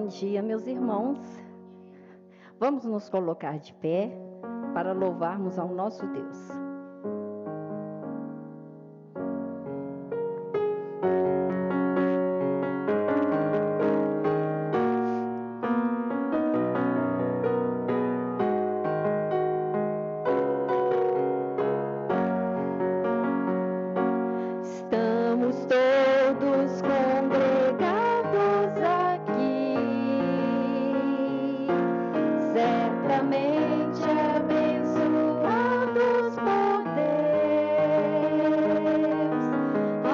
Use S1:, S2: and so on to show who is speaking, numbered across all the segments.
S1: Bom dia, meus irmãos. Vamos nos colocar de pé para louvarmos ao nosso Deus. Estamos todos congregados aqui, certamente abençoados por Deus. Há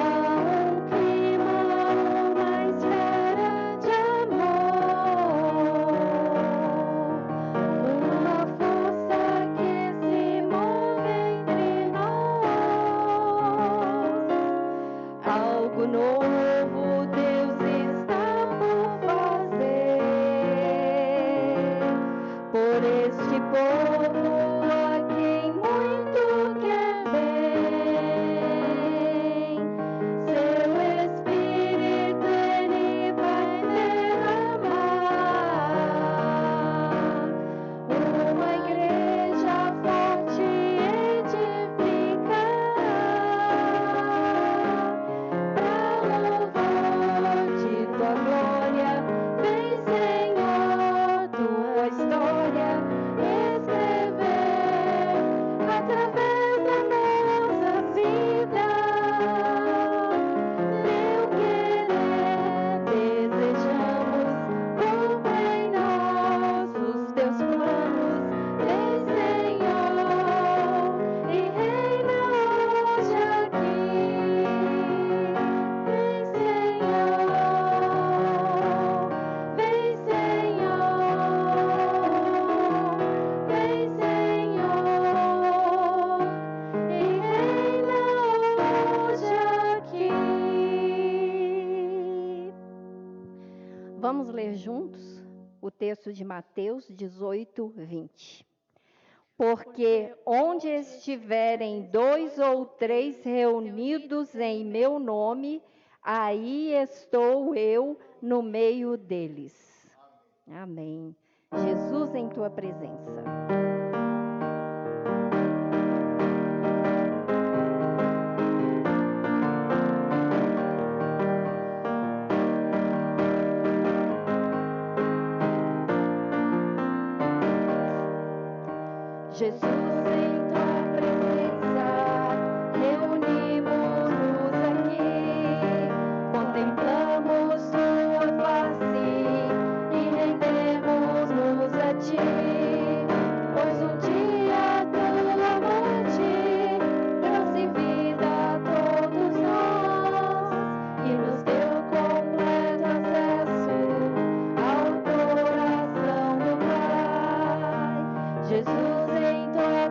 S1: um clima, uma esfera de amor, uma força que se move entre nós. Algo novo Deus está por fazer por este povo a quem muito quer bem. Seu Espírito Ele vai derramar, uma igreja forte edificar. Pra louvor de tua glória, vem Senhor, tua história escrever através da nossa vida. Teu querer desejamos, cumpre em nós os teus planos. Vem Senhor e reina hoje aqui. Vem Senhor, vem Senhor, e reina hoje aqui. Vamos ler juntos o texto de Mateus 18:20. Porque onde estiverem 2 ou 3 reunidos em meu nome, aí estou eu no meio deles. Amém. Jesus, em tua presença. Jesus, em tua presença, reunimos-nos aqui, contemplamos tua face e rendemos-nos a ti, pois um dia tua morte trouxe vida a todos nós e nos deu completo acesso ao coração do Pai. Jesus, em tua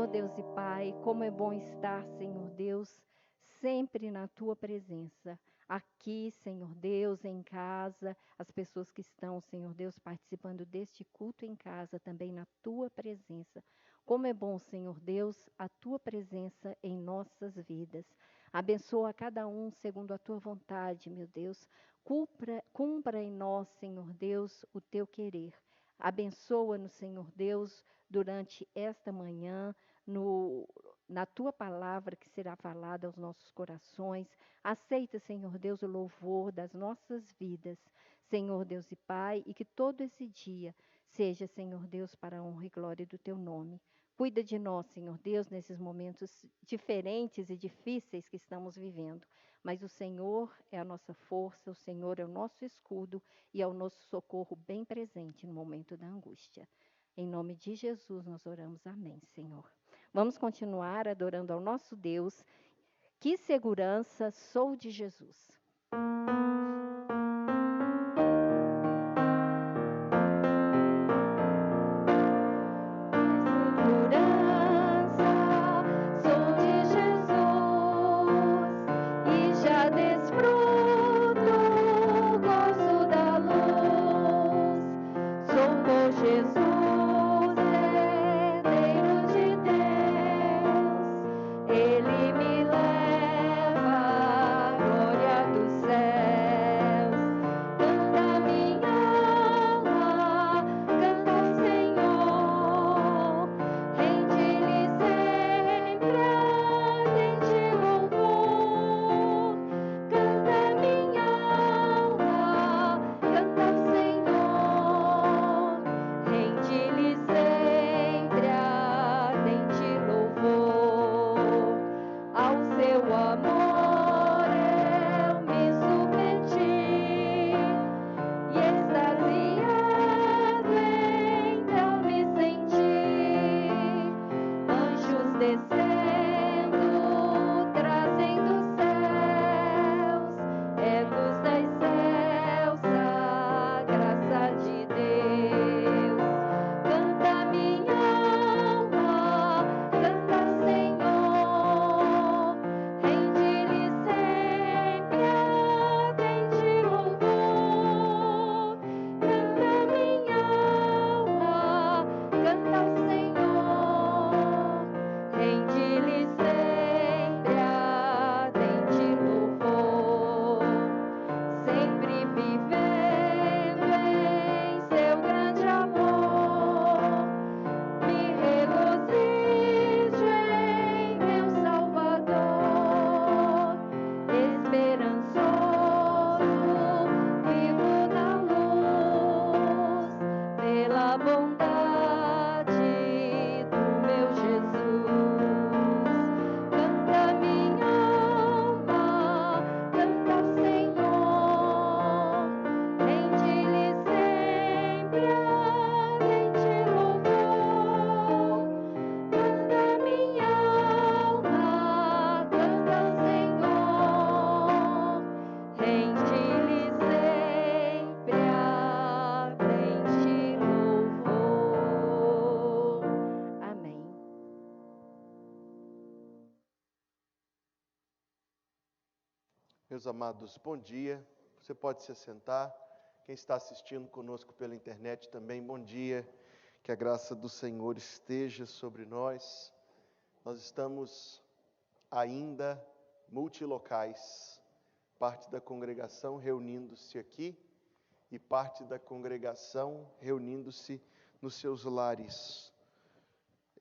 S1: Senhor Deus e Pai, como é bom estar, Senhor Deus, sempre na Tua presença. Aqui, Senhor Deus, em casa, as pessoas que estão, Senhor Deus, participando deste culto em casa, também na Tua presença. Como é bom, Senhor Deus, a Tua presença em nossas vidas. Abençoa cada um segundo a Tua vontade, meu Deus. Cumpra em nós, Senhor Deus, o Teu querer. Abençoa-nos, Senhor Deus, durante esta manhã, na Tua palavra que será falada aos nossos corações. Aceita, Senhor Deus, o louvor das nossas vidas, Senhor Deus e Pai, e que todo esse dia seja, Senhor Deus, para a honra e glória do Teu nome. Cuida de nós, Senhor Deus, nesses momentos diferentes e difíceis que estamos vivendo. Mas o Senhor é a nossa força, o Senhor é o nosso escudo e é o nosso socorro bem presente no momento da angústia. Em nome de Jesus nós oramos, amém, Senhor. Vamos continuar adorando ao nosso Deus. Que segurança sou de Jesus.
S2: Meus amados, bom dia. Você pode se assentar. Quem está assistindo conosco pela internet também, bom dia. Que a graça do Senhor esteja sobre nós. Nós estamos ainda multilocais. Parte da congregação reunindo-se aqui e parte da congregação reunindo-se nos seus lares.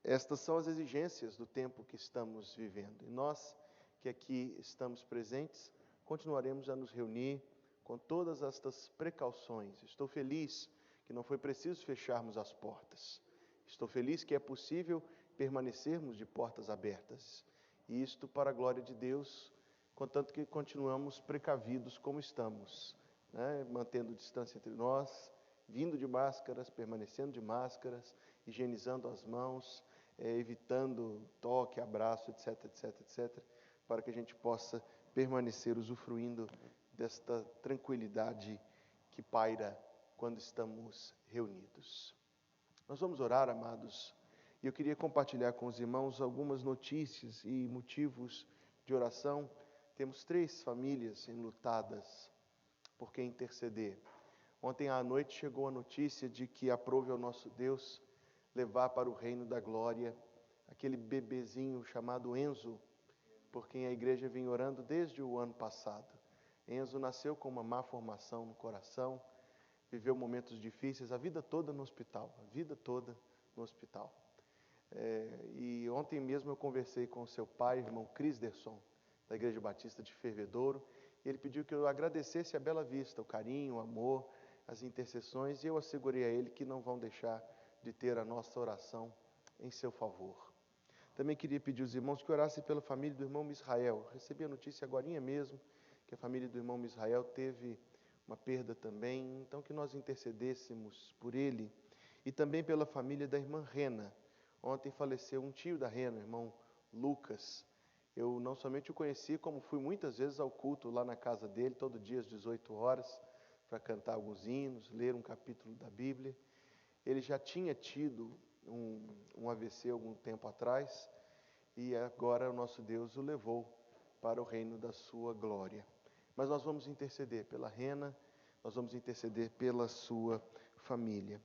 S2: Estas são as exigências do tempo que estamos vivendo. E nós que aqui estamos presentes, continuaremos a nos reunir com todas estas precauções. Estou feliz que não foi preciso fecharmos as portas. Estou feliz que é possível permanecermos de portas abertas. E isto para a glória de Deus, contanto que continuamos precavidos como estamos, né? Mantendo distância entre nós, vindo de máscaras, permanecendo de máscaras, higienizando as mãos, evitando toque, abraço, etc, etc, etc, para que a gente possa permanecer usufruindo desta tranquilidade que paira quando estamos reunidos. Nós vamos orar, amados, E eu queria compartilhar com os irmãos algumas notícias e motivos de oração. Temos 3 famílias enlutadas por quem interceder. Ontem à noite chegou a notícia de que aprove ao nosso Deus levar para o reino da glória aquele bebezinho chamado Enzo, por quem a igreja vem orando desde o ano passado. Enzo nasceu com uma má formação no coração, viveu momentos difíceis, a vida toda no hospital, E ontem mesmo eu conversei com o seu pai, irmão Crisderson, da Igreja Batista de Fervedouro, e ele pediu que eu agradecesse a Bela Vista, o carinho, o amor, as intercessões, e eu assegurei a ele que não vão deixar de ter a nossa oração em seu favor. Também queria pedir aos irmãos que orassem pela família do irmão Misrael. Recebi a notícia agorinha mesmo, que a família do irmão Misrael teve uma perda também, então que nós intercedêssemos por ele, e também pela família da irmã Rena. Ontem faleceu um tio da Rena, o irmão Lucas. Eu não somente o conheci, como fui muitas vezes ao culto lá na casa dele, todo dia às 18 horas, para cantar alguns hinos, ler um capítulo da Bíblia. Ele já tinha tido um AVC algum tempo atrás, e agora o nosso Deus o levou para o reino da sua glória. Mas nós vamos interceder pela Rena, nós vamos interceder pela sua família.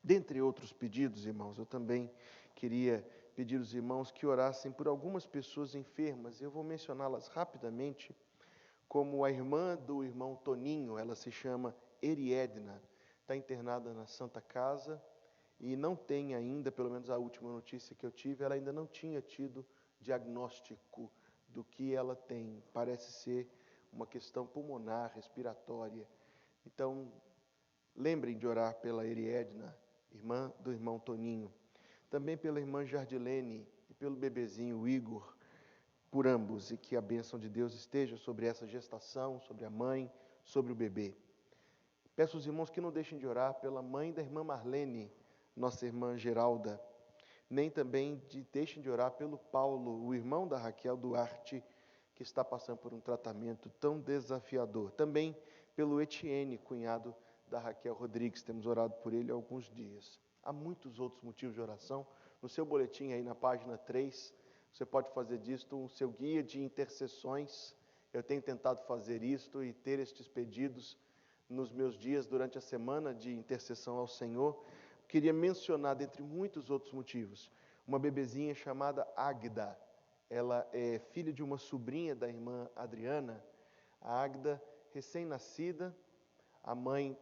S2: Dentre outros pedidos, irmãos, eu também queria pedir aos irmãos que orassem por algumas pessoas enfermas. Eu vou mencioná-las rapidamente, como a irmã do irmão Toninho, ela se chama Eriedna, está internada na Santa Casa e não tem ainda, pelo menos a última notícia que eu tive, ela ainda não tinha tido diagnóstico do que ela tem. Parece ser uma questão pulmonar, respiratória. Então, lembrem de orar pela Eriedna, irmã do irmão Toninho. Também pela irmã Jardilene e pelo bebezinho Igor, por ambos, e que a bênção de Deus esteja sobre essa gestação, sobre a mãe, sobre o bebê. Peço aos irmãos que não deixem de orar pela mãe da irmã Marlene, nossa irmã Geralda, nem também deixem de orar pelo Paulo, o irmão da Raquel Duarte, que está passando por um tratamento tão desafiador. Também pelo Etienne, cunhado da Raquel Rodrigues, temos orado por ele há alguns dias. Há muitos outros motivos de oração. No seu boletim aí na página 3, você pode fazer disto o seu guia de intercessões. Eu tenho tentado fazer isto e ter estes pedidos nos meus dias durante a semana de intercessão ao Senhor. Queria mencionar, dentre muitos outros motivos, uma bebezinha chamada Águida. Ela é filha de uma sobrinha da irmã Adriana. A Águida, recém-nascida, a mãe,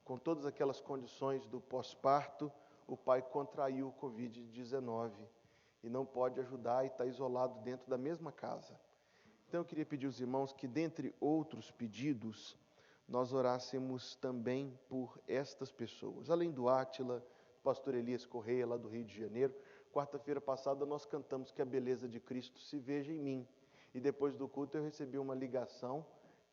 S2: com todas aquelas condições do pós-parto, o pai contraiu o Covid-19 e não pode ajudar e está isolado dentro da mesma casa. Então eu queria pedir aos irmãos que, dentre outros pedidos, nós orássemos também por estas pessoas. Além do Átila, do pastor Elias Correia, lá do Rio de Janeiro, quarta-feira passada nós cantamos que a beleza de Cristo se veja em mim. E depois do culto eu recebi uma ligação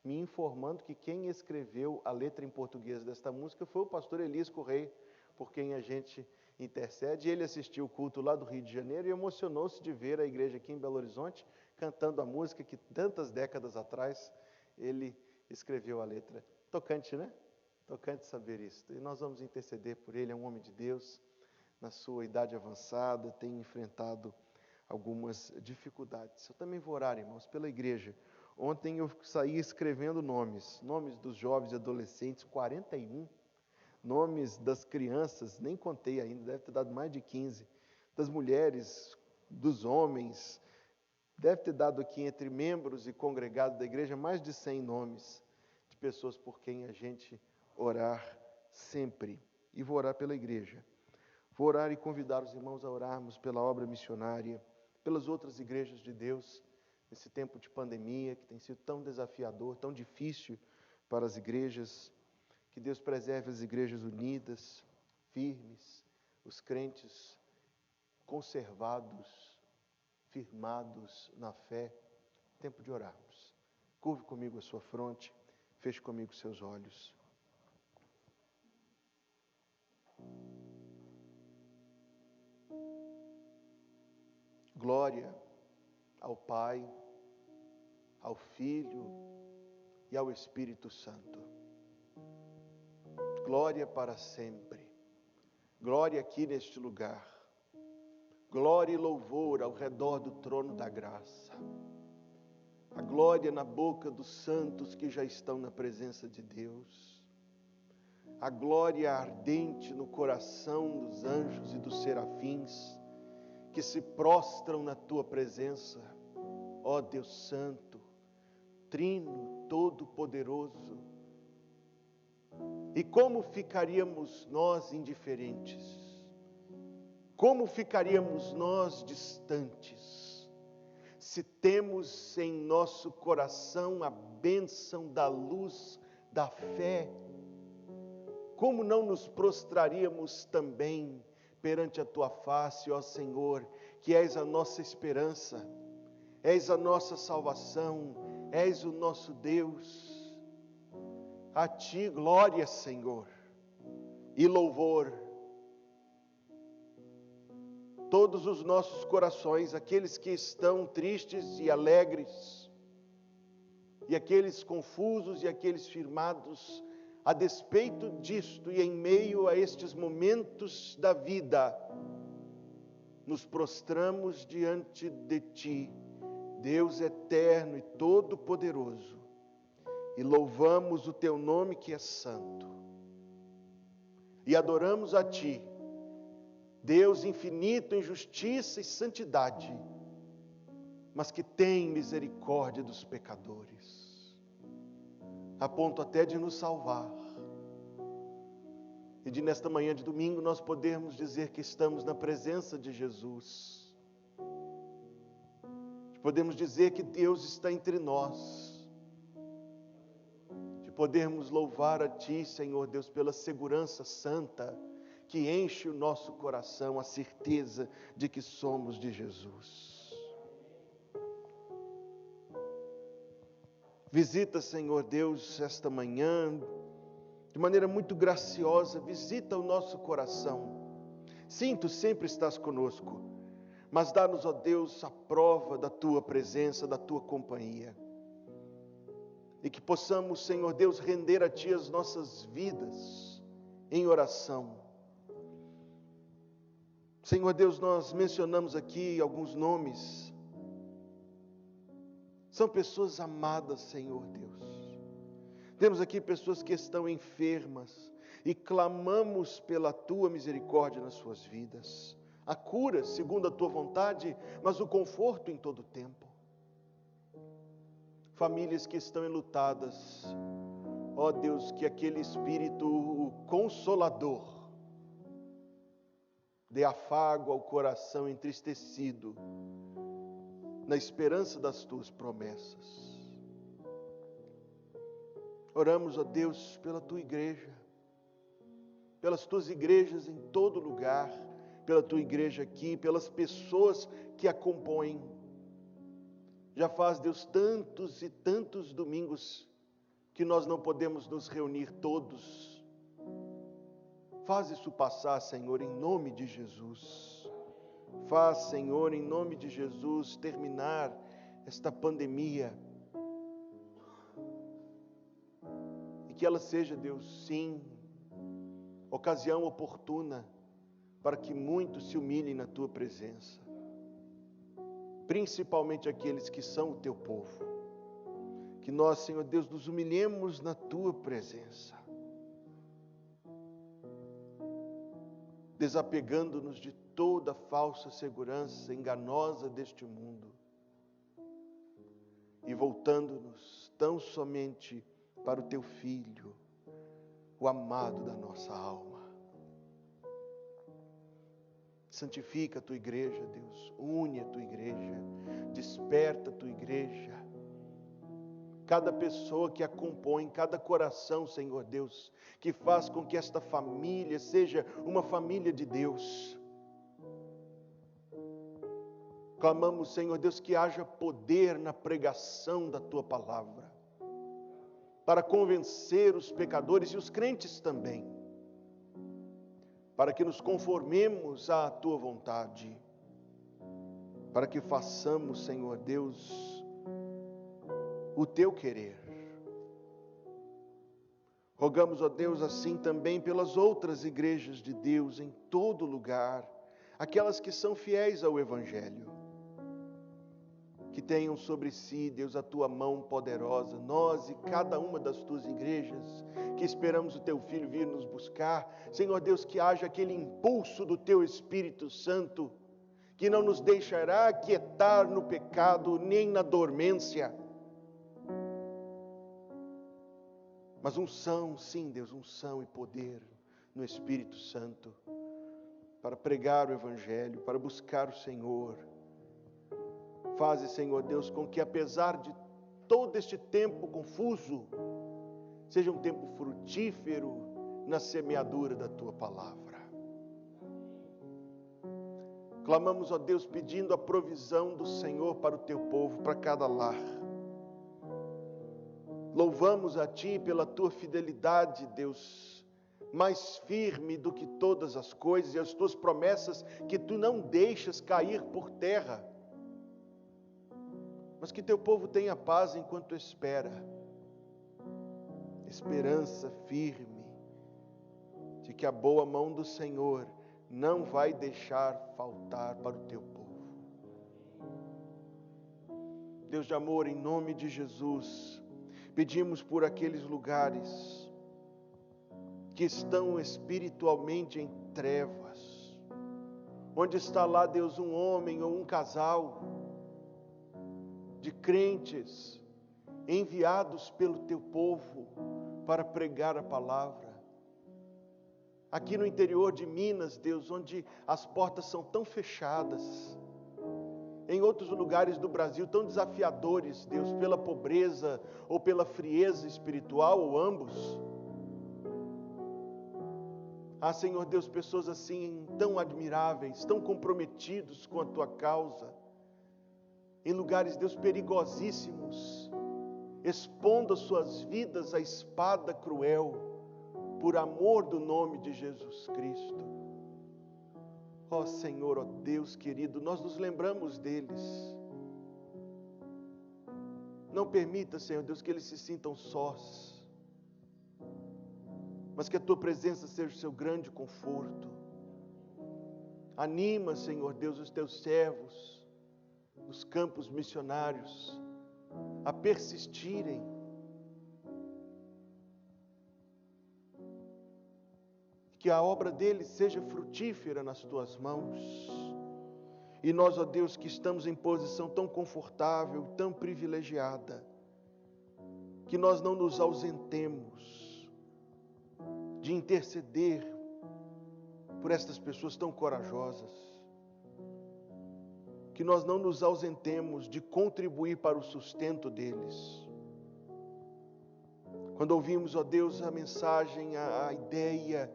S2: me informando que quem escreveu a letra em português desta música foi o pastor Elias Correia, por quem a gente intercede. Ele assistiu o culto lá do Rio de Janeiro e emocionou-se de ver a igreja aqui em Belo Horizonte cantando a música que tantas décadas atrás ele escreveu a letra. Tocante, né? Tocante saber isso. E nós vamos interceder por ele, é um homem de Deus, na sua idade avançada, tem enfrentado algumas dificuldades. Eu também vou orar, irmãos, pela igreja. Ontem eu saí escrevendo nomes dos jovens e adolescentes, 41, nomes das crianças, nem contei ainda, deve ter dado mais de 15, das mulheres, dos homens, deve ter dado aqui entre membros e congregados da igreja mais de 100 nomes de pessoas por quem a gente orar sempre. E vou orar pela igreja. Vou orar e convidar os irmãos a orarmos pela obra missionária, pelas outras igrejas de Deus, nesse tempo de pandemia, que tem sido tão desafiador, tão difícil para as igrejas. Que Deus preserve as igrejas unidas, firmes, os crentes conservados, firmados na fé. Tempo de orarmos. Curve comigo a sua fronte, feche comigo os seus olhos. Glória ao Pai, ao Filho e ao Espírito Santo. Glória para sempre. Glória aqui neste lugar. Glória e louvor ao redor do trono da graça. A glória na boca dos santos que já estão na presença de Deus. A glória ardente no coração dos anjos e dos serafins que se prostram na tua presença, ó Deus Santo, Trino, Todo-Poderoso. E como ficaríamos nós indiferentes? Como ficaríamos nós distantes, se temos em nosso coração a bênção da luz da fé? Como não nos prostraríamos também perante a tua face, ó Senhor, que és a nossa esperança, és a nossa salvação, és o nosso Deus. A ti glória, Senhor, e louvor. Todos os nossos corações, aqueles que estão tristes e alegres, e aqueles confusos e aqueles firmados, a despeito disto e em meio a estes momentos da vida, nos prostramos diante de ti, Deus eterno e todo-poderoso, e louvamos o teu nome que é santo, e adoramos a ti, Deus infinito em justiça e santidade, mas que tem misericórdia dos pecadores, a ponto até de nos salvar. E de nesta manhã de domingo nós podemos dizer que estamos na presença de Jesus. Podemos dizer que Deus está entre nós. De podermos louvar a ti, Senhor Deus, pela segurança santa que enche o nosso coração, a certeza de que somos de Jesus. Visita, Senhor Deus, esta manhã, de maneira muito graciosa, visita o nosso coração. Sim, tu sempre estás conosco, mas dá-nos, ó Deus, a prova da tua presença, da tua companhia. E que possamos, Senhor Deus, render a ti as nossas vidas em oração. Senhor Deus, nós mencionamos aqui alguns nomes. São pessoas amadas, Senhor Deus. Temos aqui pessoas que estão enfermas e clamamos pela tua misericórdia nas suas vidas. A cura, segundo a tua vontade, mas o conforto em todo o tempo. Famílias que estão enlutadas. Ó Deus, que aquele Espírito Consolador dê afago ao coração entristecido, na esperança das tuas promessas. Oramos, ó Deus, pela tua igreja, pelas tuas igrejas em todo lugar, pela tua igreja aqui, pelas pessoas que a compõem. Já faz, Deus, tantos e tantos domingos que nós não podemos nos reunir todos. Faz isso passar, Senhor, em nome de Jesus. Faz, Senhor, em nome de Jesus, terminar esta pandemia. E que ela seja, Deus, sim, ocasião oportuna para que muitos se humilhem na tua presença. Principalmente aqueles que são o teu povo. Que nós, Senhor Deus, nos humilhemos na tua presença. Desapegando-nos de toda falsa segurança enganosa deste mundo e voltando-nos tão somente para o teu Filho, o amado da nossa alma. Santifica a tua igreja, Deus, une a tua igreja, desperta a tua igreja. Cada pessoa que a compõe, cada coração, Senhor Deus, que faz com que esta família seja uma família de Deus. Clamamos, Senhor Deus, que haja poder na pregação da tua palavra, para convencer os pecadores e os crentes também, para que nos conformemos à tua vontade, para que façamos, Senhor Deus, o teu querer. Rogamos, ó Deus, assim também pelas outras igrejas de Deus em todo lugar, aquelas que são fiéis ao Evangelho, que tenham sobre si, Deus, a tua mão poderosa, nós e cada uma das tuas igrejas, que esperamos o teu Filho vir nos buscar. Senhor Deus, que haja aquele impulso do teu Espírito Santo, que não nos deixará aquietar no pecado, nem na dormência. Mas unção, sim, Deus, unção e poder no Espírito Santo, para pregar o Evangelho, para buscar o Senhor. Faze, Senhor Deus, com que apesar de todo este tempo confuso, seja um tempo frutífero na semeadura da Tua Palavra. Clamamos, ó Deus, pedindo a provisão do Senhor para o Teu povo, para cada lar. Louvamos a Ti pela Tua fidelidade, Deus, mais firme do que todas as coisas, e as Tuas promessas que Tu não deixas cair por terra. Mas que Teu povo tenha paz enquanto espera. Esperança firme de que a boa mão do Senhor não vai deixar faltar para o Teu povo. Deus de amor, em nome de Jesus, pedimos por aqueles lugares que estão espiritualmente em trevas, onde está lá, Deus, um homem ou um casal de crentes enviados pelo Teu povo para pregar a palavra. Aqui no interior de Minas, Deus, onde as portas são tão fechadas, em outros lugares do Brasil tão desafiadores, Deus, pela pobreza ou pela frieza espiritual, ou ambos. Ah, Senhor Deus, pessoas assim tão admiráveis, tão comprometidos com a Tua causa, em lugares, Deus, perigosíssimos, expondo as suas vidas à espada cruel, por amor do nome de Jesus Cristo. Ó Senhor, ó Deus querido, nós nos lembramos deles. Não permita, Senhor Deus, que eles se sintam sós, mas que a Tua presença seja o seu grande conforto. Anima, Senhor Deus, os Teus servos, os campos missionários, a persistirem. Que a obra deles seja frutífera nas Tuas mãos. E nós, ó Deus, que estamos em posição tão confortável, tão privilegiada, que nós não nos ausentemos de interceder por estas pessoas tão corajosas. Que nós não nos ausentemos de contribuir para o sustento deles. Quando ouvimos, ó Deus, a mensagem, a ideia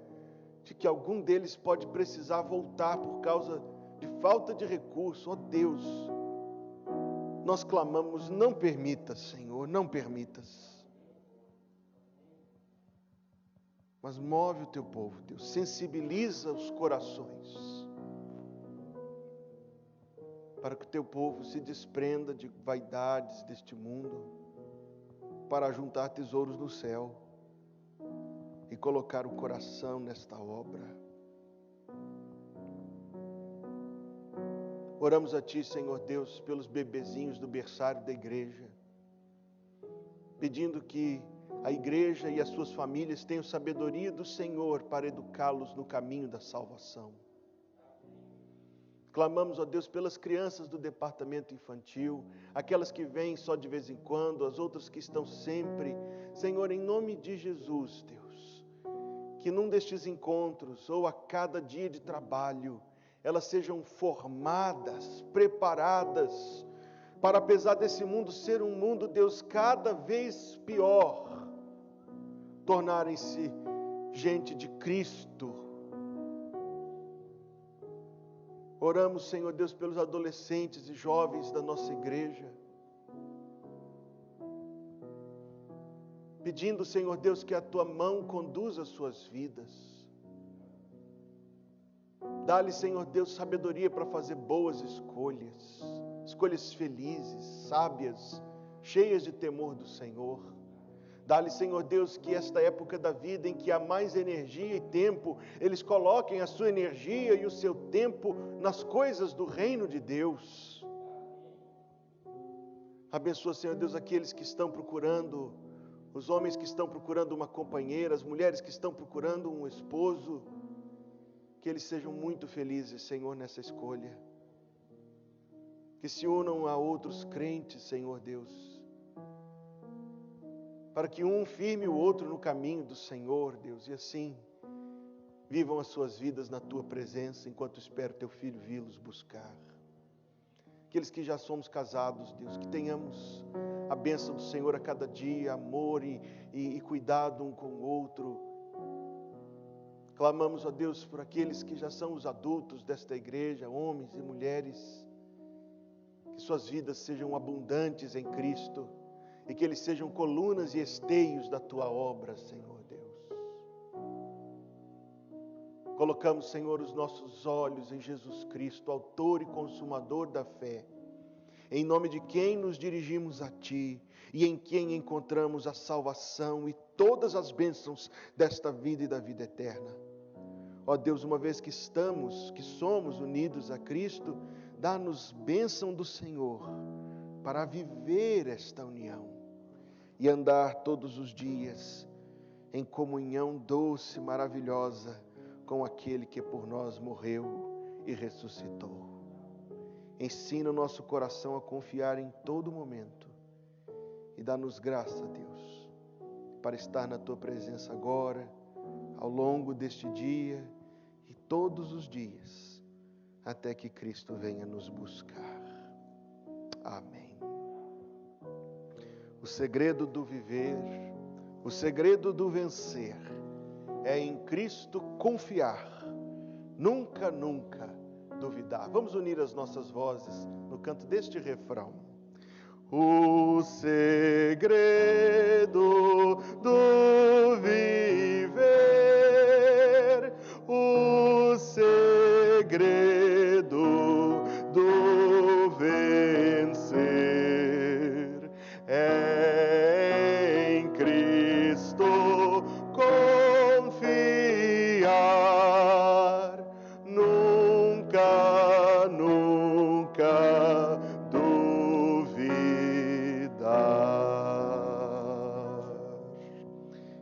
S2: de que algum deles pode precisar voltar por causa de falta de recurso, ó Deus, nós clamamos, não permitas, Senhor, não permitas. Mas move o Teu povo, Deus, sensibiliza os corações, para que o Teu povo se desprenda de vaidades deste mundo, para juntar tesouros no céu e colocar o coração nesta obra. Oramos a Ti, Senhor Deus, pelos bebezinhos do berçário da igreja, pedindo que a igreja e as suas famílias tenham sabedoria do Senhor para educá-los no caminho da salvação. Clamamos, ó Deus, pelas crianças do departamento infantil, aquelas que vêm só de vez em quando, as outras que estão sempre. Senhor, em nome de Jesus, Deus, que num destes encontros, ou a cada dia de trabalho, elas sejam formadas, preparadas, para apesar desse mundo ser um mundo, Deus, cada vez pior, tornarem-se gente de Cristo. Oramos, Senhor Deus, pelos adolescentes e jovens da nossa igreja, pedindo, Senhor Deus, que a Tua mão conduza as suas vidas. Dá-lhe, Senhor Deus, sabedoria para fazer boas escolhas, escolhas felizes, sábias, cheias de temor do Senhor. Dá-lhe, Senhor Deus, que esta época da vida em que há mais energia e tempo, eles coloquem a sua energia e o seu tempo nas coisas do reino de Deus. Abençoa, Senhor Deus, aqueles que estão procurando, os homens que estão procurando uma companheira, as mulheres que estão procurando um esposo, que eles sejam muito felizes, Senhor, nessa escolha. Que se unam a outros crentes, Senhor Deus, para que um firme o outro no caminho do Senhor, Deus, e assim vivam as suas vidas na Tua presença, enquanto espero Teu Filho vir-los buscar. Aqueles que já somos casados, Deus, que tenhamos a bênção do Senhor a cada dia, amor e cuidado um com o outro. Clamamos a Deus por aqueles que já são os adultos desta igreja, homens e mulheres, que suas vidas sejam abundantes em Cristo, e que eles sejam colunas e esteios da Tua obra, Senhor Deus. Colocamos, Senhor, os nossos olhos em Jesus Cristo, autor e consumador da fé, em nome de quem nos dirigimos a Ti, e em quem encontramos a salvação e todas as bênçãos desta vida e da vida eterna. Ó Deus, uma vez que somos unidos a Cristo, dá-nos bênção do Senhor, para viver esta união, e andar todos os dias em comunhão doce, maravilhosa, com aquele que por nós morreu e ressuscitou. Ensina o nosso coração a confiar em todo momento, e dá-nos graça, Deus, para estar na Tua presença agora, ao longo deste dia e todos os dias, até que Cristo venha nos buscar. Amém. O segredo do viver, o segredo do vencer, é em Cristo confiar, nunca, nunca duvidar. Vamos unir as nossas vozes no canto deste refrão. O segredo do viver, o segredo do vencer, é em Cristo confiar, nunca, nunca duvidar.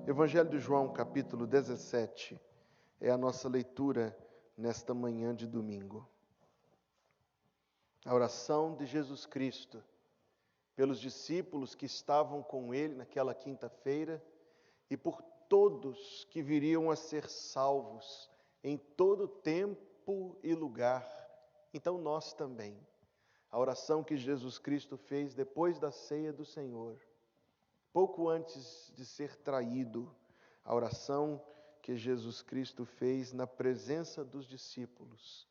S2: Evangelho de João, capítulo 17, é a nossa leitura nesta manhã de domingo. A oração de Jesus Cristo pelos discípulos que estavam com Ele naquela quinta-feira e por todos que viriam a ser salvos em todo tempo e lugar. Então nós também. A oração que Jesus Cristo fez depois da ceia do Senhor, pouco antes de ser traído, a oração que Jesus Cristo fez na presença dos discípulos,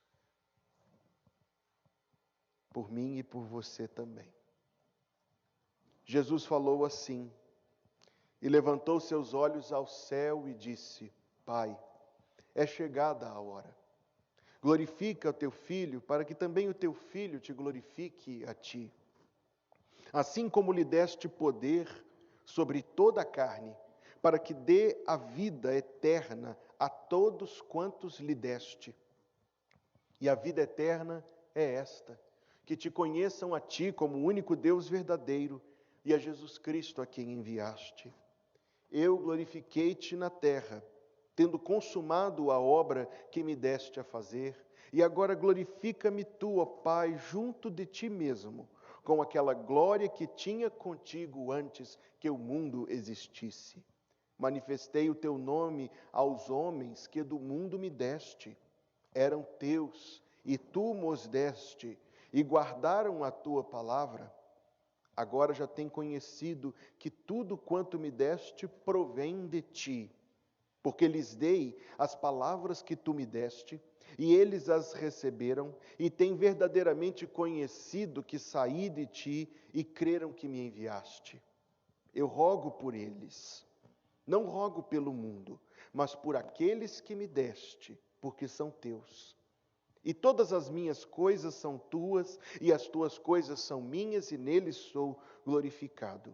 S2: por mim e por você também. Jesus falou assim, e levantou seus olhos ao céu e disse: Pai, é chegada a hora. Glorifica o teu Filho, para que também o teu Filho te glorifique a ti. Assim como lhe deste poder sobre toda a carne, para que dê a vida eterna a todos quantos lhe deste. E a vida eterna é esta, que te conheçam a ti como o único Deus verdadeiro, e a Jesus Cristo a quem enviaste. Eu glorifiquei-te na terra, tendo consumado a obra que me deste a fazer, e agora glorifica-me tu, ó Pai, junto de ti mesmo, com aquela glória que tinha contigo antes que o mundo existisse. Manifestei o teu nome aos homens que do mundo me deste. Eram teus, e tu mos deste, e guardaram a tua palavra. Agora já têm conhecido que tudo quanto me deste provém de ti, porque lhes dei as palavras que tu me deste, e eles as receberam, e têm verdadeiramente conhecido que saí de ti, e creram que me enviaste. Eu rogo por eles, não rogo pelo mundo, mas por aqueles que me deste, porque são teus. E todas as minhas coisas são tuas, e as tuas coisas são minhas, e neles sou glorificado.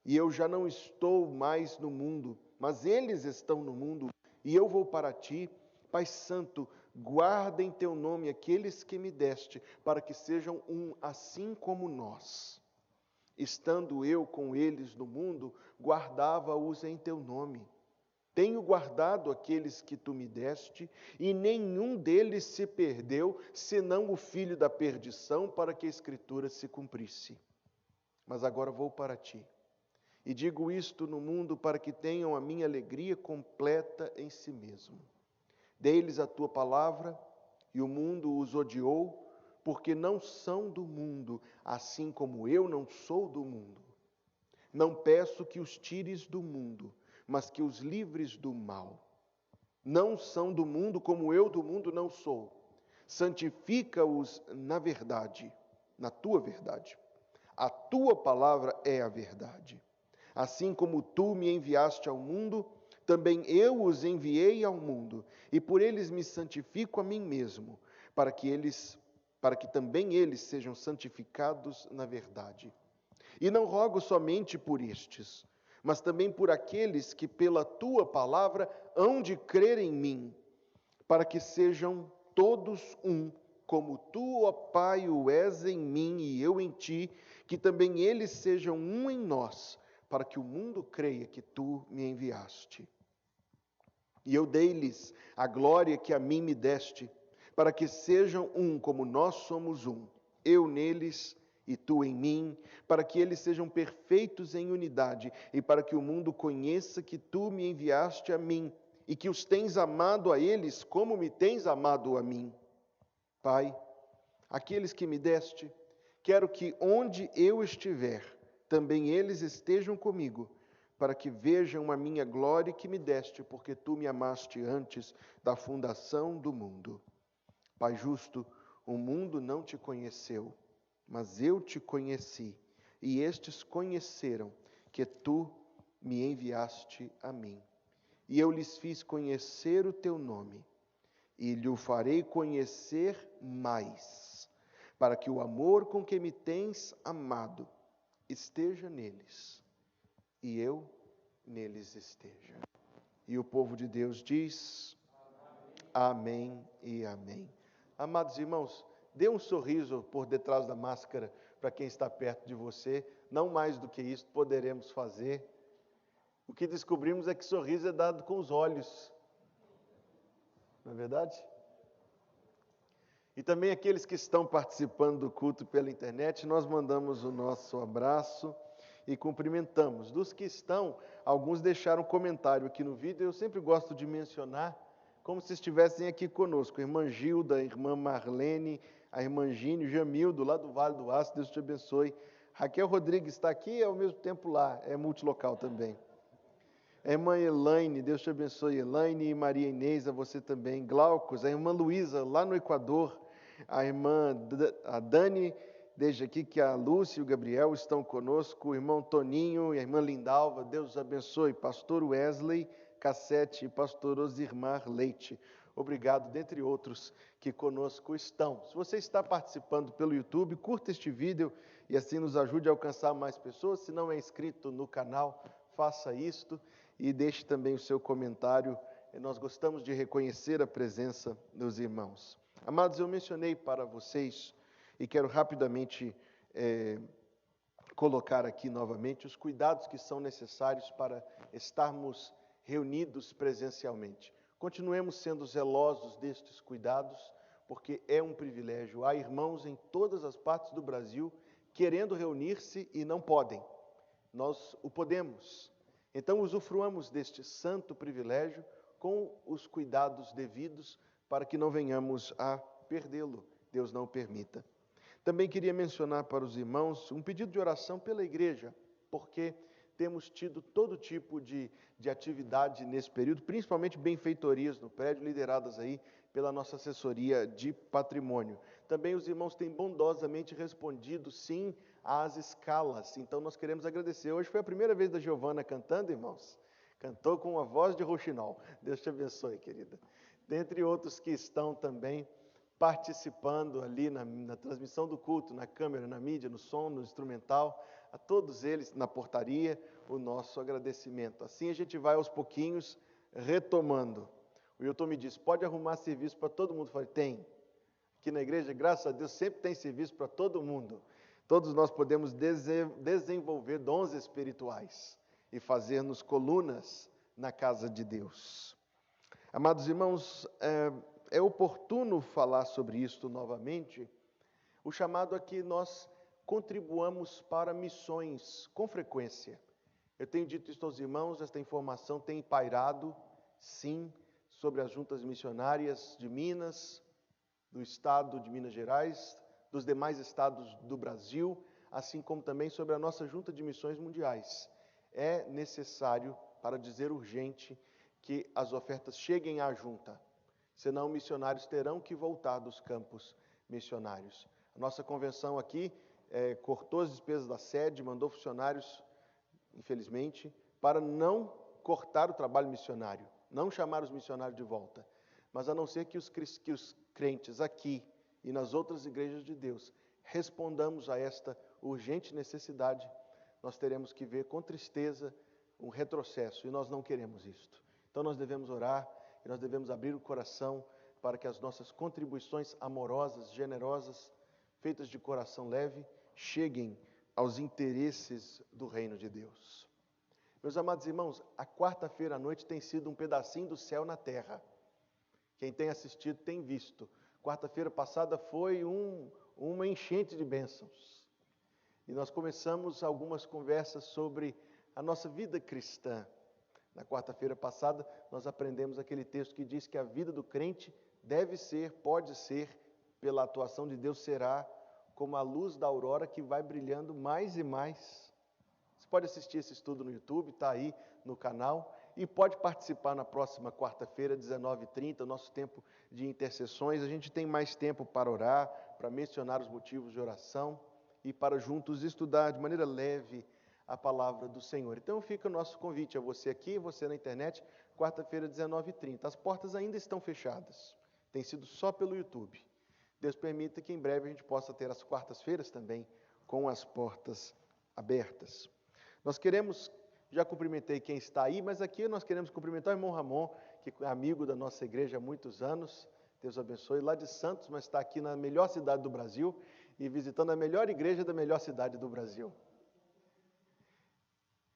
S2: e eu já não estou mais no mundo, mas eles estão no mundo, e eu vou para ti. Pai Santo, guarda em teu nome aqueles que me deste, para que sejam um assim como nós. Estando eu com eles no mundo, guardava-os em teu nome. Tenho guardado aqueles que tu me deste, e nenhum deles se perdeu, senão o filho da perdição, para que a Escritura se cumprisse. Mas agora vou para ti, e digo isto no mundo para que tenham a minha alegria completa em si mesmo. Dei-lhes a tua palavra, e o mundo os odiou, porque não são do mundo, assim como eu não sou do mundo. Não peço que os tires do mundo, mas que os livres do mal. Não são do mundo, como eu do mundo não sou. Santifica-os na verdade, na tua verdade. A tua palavra é a verdade. Assim como tu me enviaste ao mundo, também eu os enviei ao mundo, e por eles me santifico a mim mesmo, para que também eles sejam santificados na verdade. E não rogo somente por estes, mas também por aqueles que pela tua palavra hão de crer em mim, para que sejam todos um, como tu, ó Pai, o és em mim e eu em ti, que também eles sejam um em nós, para que o mundo creia que tu me enviaste. E eu dei-lhes a glória que a mim me deste, para que sejam um como nós somos um, eu neles e tu em mim, para que eles sejam perfeitos em unidade, e para que o mundo conheça que tu me enviaste a mim, e que os tens amado a eles como me tens amado a mim. Pai, aqueles que me deste, quero que onde eu estiver, também eles estejam comigo, para que vejam a minha glória que me deste, porque tu me amaste antes da fundação do mundo. Pai justo, o mundo não te conheceu, mas eu te conheci, e estes conheceram que tu me enviaste a mim. E eu lhes fiz conhecer o teu nome, e lhe o farei conhecer mais, para que o amor com que me tens amado esteja neles, e eu neles esteja. E o povo de Deus diz: amém e amém. Amados irmãos, dê um sorriso por detrás da máscara para quem está perto de você. Não mais do que isso poderemos fazer. O que descobrimos é que sorriso é dado com os olhos. Não é verdade? E também aqueles que estão participando do culto pela internet, nós mandamos o nosso abraço e cumprimentamos. Dos que estão, alguns deixaram comentário aqui no vídeo, eu sempre gosto de mencionar, como se estivessem aqui conosco. A irmã Gilda, a irmã Marlene, a irmã Gine, o Jamildo, lá do Vale do Aço, Deus te abençoe. Raquel Rodrigues está aqui e ao mesmo tempo lá, é multilocal também. A irmã Elaine, Deus te abençoe, Elaine e Maria Inês, a você também. Glaucos, a irmã Luísa, lá no Equador, a irmã a Dani, desde aqui que a Lúcia e o Gabriel estão conosco, o irmão Toninho e a irmã Lindalva, Deus os abençoe, pastor Wesley Cassete e pastor Osirmar Leite. Obrigado, dentre outros que conosco estão. Se você está participando pelo YouTube, curta este vídeo e assim nos ajude a alcançar mais pessoas. Se não é inscrito no canal, faça isto e deixe também o seu comentário. Nós gostamos de reconhecer a presença dos irmãos. Amados, eu mencionei para vocês e quero rapidamente colocar aqui novamente os cuidados que são necessários para estarmos reunidos presencialmente. Continuemos sendo zelosos destes cuidados, porque é um privilégio. Há irmãos em todas as partes do Brasil querendo reunir-se e não podem. Nós o podemos. Então, usufruamos deste santo privilégio com os cuidados devidos para que não venhamos a perdê-lo. Deus não permita. Também queria mencionar para os irmãos um pedido de oração pela igreja, porque temos tido todo tipo de atividade nesse período, principalmente benfeitorias no prédio, lideradas aí pela nossa assessoria de patrimônio. Também os irmãos têm bondosamente respondido sim às escalas, então nós queremos agradecer. Hoje foi a primeira vez da Giovana cantando, irmãos. Cantou com a voz de rouxinol. Deus te abençoe, querida. Dentre outros que estão também participando ali na transmissão do culto, na câmera, na mídia, no som, no instrumental, a todos eles na portaria o nosso agradecimento. Assim a gente vai aos pouquinhos retomando. O Hilton me disse, pode arrumar serviço para todo mundo? Eu falei, tem. Aqui na igreja, graças a Deus, sempre tem serviço para todo mundo. Todos nós podemos desenvolver dons espirituais e fazer-nos colunas na casa de Deus. Amados irmãos, é oportuno falar sobre isto novamente. O chamado a que nós contribuamos para missões com frequência. Eu tenho dito isso aos irmãos, esta informação tem pairado, sim, sobre as juntas missionárias de Minas, do estado de Minas Gerais, dos demais estados do Brasil, assim como também sobre a nossa junta de missões mundiais. É necessário, para dizer urgente, que as ofertas cheguem à junta, senão missionários terão que voltar dos campos missionários. A nossa convenção aqui cortou as despesas da sede, mandou funcionários, infelizmente, para não cortar o trabalho missionário, não chamar os missionários de volta, mas a não ser que os crentes aqui e nas outras igrejas de Deus respondamos a esta urgente necessidade, nós teremos que ver com tristeza um retrocesso, e nós não queremos isto. Então nós devemos orar e nós devemos abrir o coração para que as nossas contribuições amorosas, generosas, feitas de coração leve, cheguem aos interesses do reino de Deus. Meus amados irmãos, a quarta-feira à noite tem sido um pedacinho do céu na terra. Quem tem assistido tem visto. Quarta-feira passada foi uma enchente de bênçãos. E nós começamos algumas conversas sobre a nossa vida cristã. Na quarta-feira passada, nós aprendemos aquele texto que diz que a vida do crente deve ser, pode ser, pela atuação de Deus, será como a luz da aurora que vai brilhando mais e mais. Você pode assistir esse estudo no YouTube, está aí no canal, e pode participar na próxima quarta-feira, 19h30, o nosso tempo de intercessões. A gente tem mais tempo para orar, para mencionar os motivos de oração e para juntos estudar de maneira leve a palavra do Senhor. Então fica o nosso convite a você aqui, você na internet, quarta-feira, 19h30. As portas ainda estão fechadas, tem sido só pelo YouTube. Deus permita que em breve a gente possa ter as quartas-feiras também com as portas abertas. Nós queremos, já cumprimentei quem está aí, mas aqui nós queremos cumprimentar o irmão Ramon, que é amigo da nossa igreja há muitos anos, Deus abençoe, lá de Santos, mas está aqui na melhor cidade do Brasil e visitando a melhor igreja da melhor cidade do Brasil.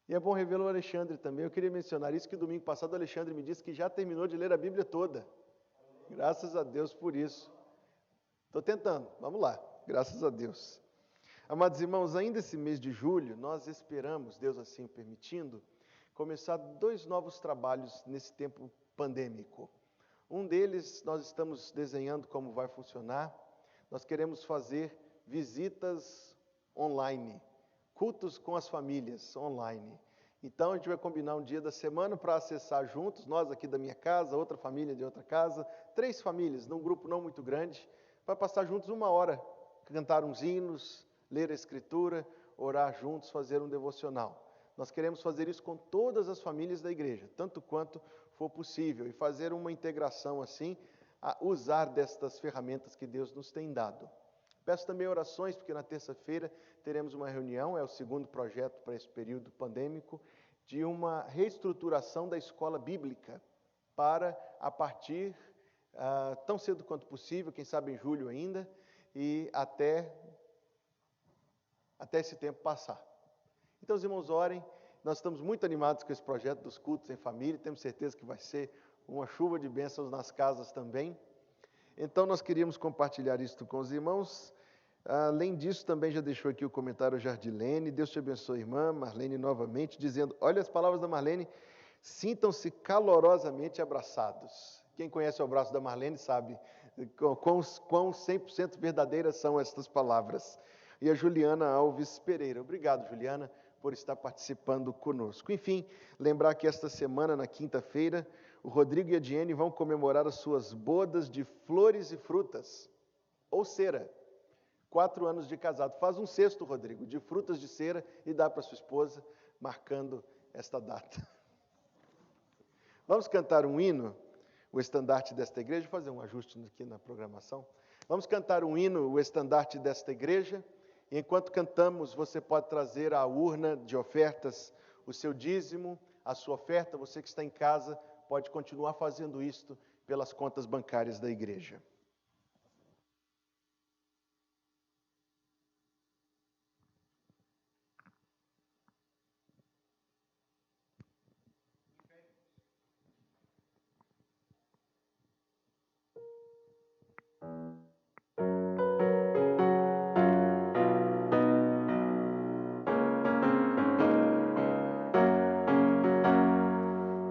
S2: E é bom revelar o Alexandre também. Eu queria mencionar isso, que domingo passado o Alexandre me disse que já terminou de ler a Bíblia toda. Graças a Deus por isso. Estou tentando, vamos lá, graças a Deus. Amados irmãos, ainda esse mês de julho, nós esperamos, Deus assim permitindo, começar 2 novos trabalhos nesse tempo pandêmico. Um deles, nós estamos desenhando como vai funcionar. Nós queremos fazer visitas online, cultos com as famílias online. Então, a gente vai combinar um dia da semana para acessar juntos, nós aqui da minha casa, outra família de outra casa, 3 famílias, num grupo não muito grande, para passar juntos 1 hora, cantar uns hinos, ler a Escritura, orar juntos, fazer um devocional. Nós queremos fazer isso com todas as famílias da igreja, tanto quanto for possível, e fazer uma integração assim, a usar destas ferramentas que Deus nos tem dado. Peço também orações, porque na terça-feira teremos uma reunião, é o segundo projeto para esse período pandêmico, de uma reestruturação da escola bíblica, para, a partir, tão cedo quanto possível, quem sabe em julho ainda, e até esse tempo passar. Então, os irmãos, orem. Nós estamos muito animados com esse projeto dos cultos em família, temos certeza que vai ser uma chuva de bênçãos nas casas também. Então, nós queríamos compartilhar isso com os irmãos. Além disso, também já deixou aqui o comentário Jardilene. Deus te abençoe, irmã Marlene, novamente, dizendo, olha as palavras da Marlene, sintam-se calorosamente abraçados. Quem conhece o abraço da Marlene sabe quão 100% verdadeiras são estas palavras. E a Juliana Alves Pereira. Obrigado, Juliana, por estar participando conosco. Enfim, lembrar que esta semana, na quinta-feira, o Rodrigo e a Diene vão comemorar as suas bodas de flores e frutas, ou cera. 4 anos de casado. Faz um cesto, Rodrigo, de frutas de cera e dá para sua esposa, marcando esta data. Vamos cantar um hino, o estandarte desta igreja. Vou fazer um ajuste aqui na programação. Vamos cantar um hino, o estandarte desta igreja, E enquanto cantamos, você pode trazer à urna de ofertas o seu dízimo, a sua oferta. Você que está em casa pode continuar fazendo isto pelas contas bancárias da igreja.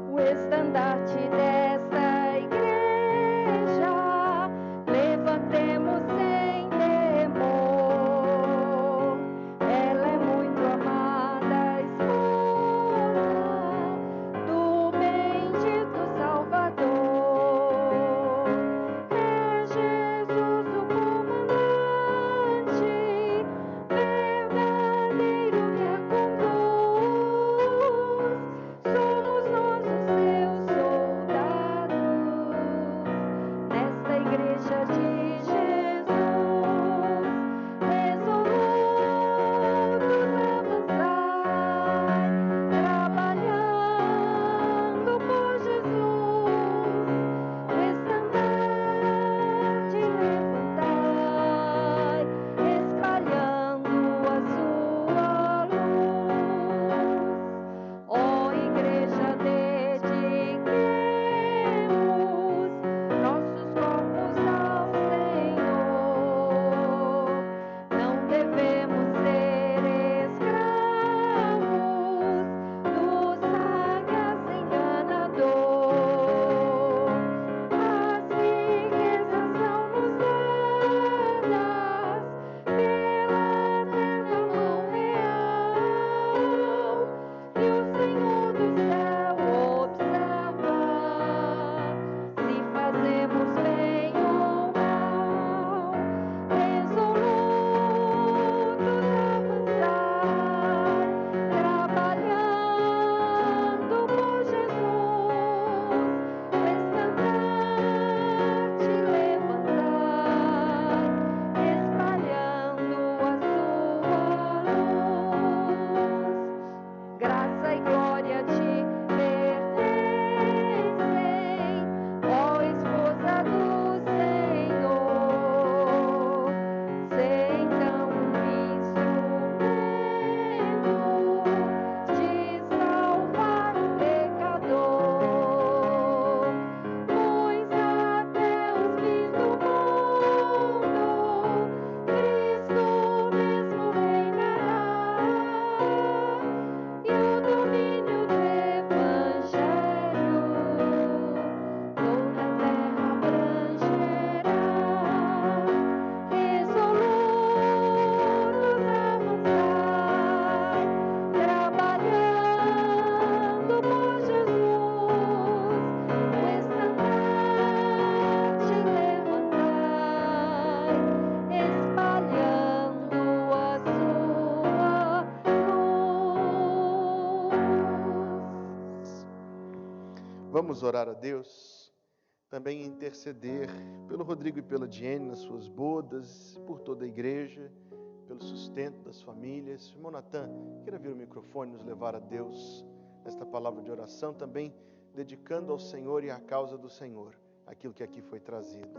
S1: O estandarte desta igreja, levantemos sem temor. Ela é muito amada, esposa do bendito Salvador. É Jesus o comandante, verdadeiro que a conduz. Somos nós os seus soldados, nesta igreja de Jesus, resolutos avançai, trabalhando por Jesus, o estandarte levantai, espalhando a sua luz. Ó igreja, dediquemos nossos corpos ao Senhor. Não devemos ser escravos do sagaz enganador. As riquezas são nos dadas pela eterna mão real, e o Senhor do céu observa se fazemos bem ou mal. Resolutos avançai, trabalhando por Jesus, o estandarte levantai, espalhando a sua luz. Graça e glória te pertencem, ó esposa do Senhor. Sê então um instrumento de salvar o pecador, pois até os fins do mundo Cristo mesmo reinará, e o domínio do Evangelho toda a terra abrangerá. Resolutos avançai, trabalhando por Jesus, o estandarte levantai, espalhando a sua luz.
S2: Vamos orar a Deus, também interceder pelo Rodrigo e pela Diene nas suas bodas, por toda a igreja, pelo sustento das famílias. Irmão Natan, queira vir o microfone e nos levar a Deus nesta palavra de oração, também dedicando ao Senhor e à causa do Senhor aquilo que aqui foi trazido.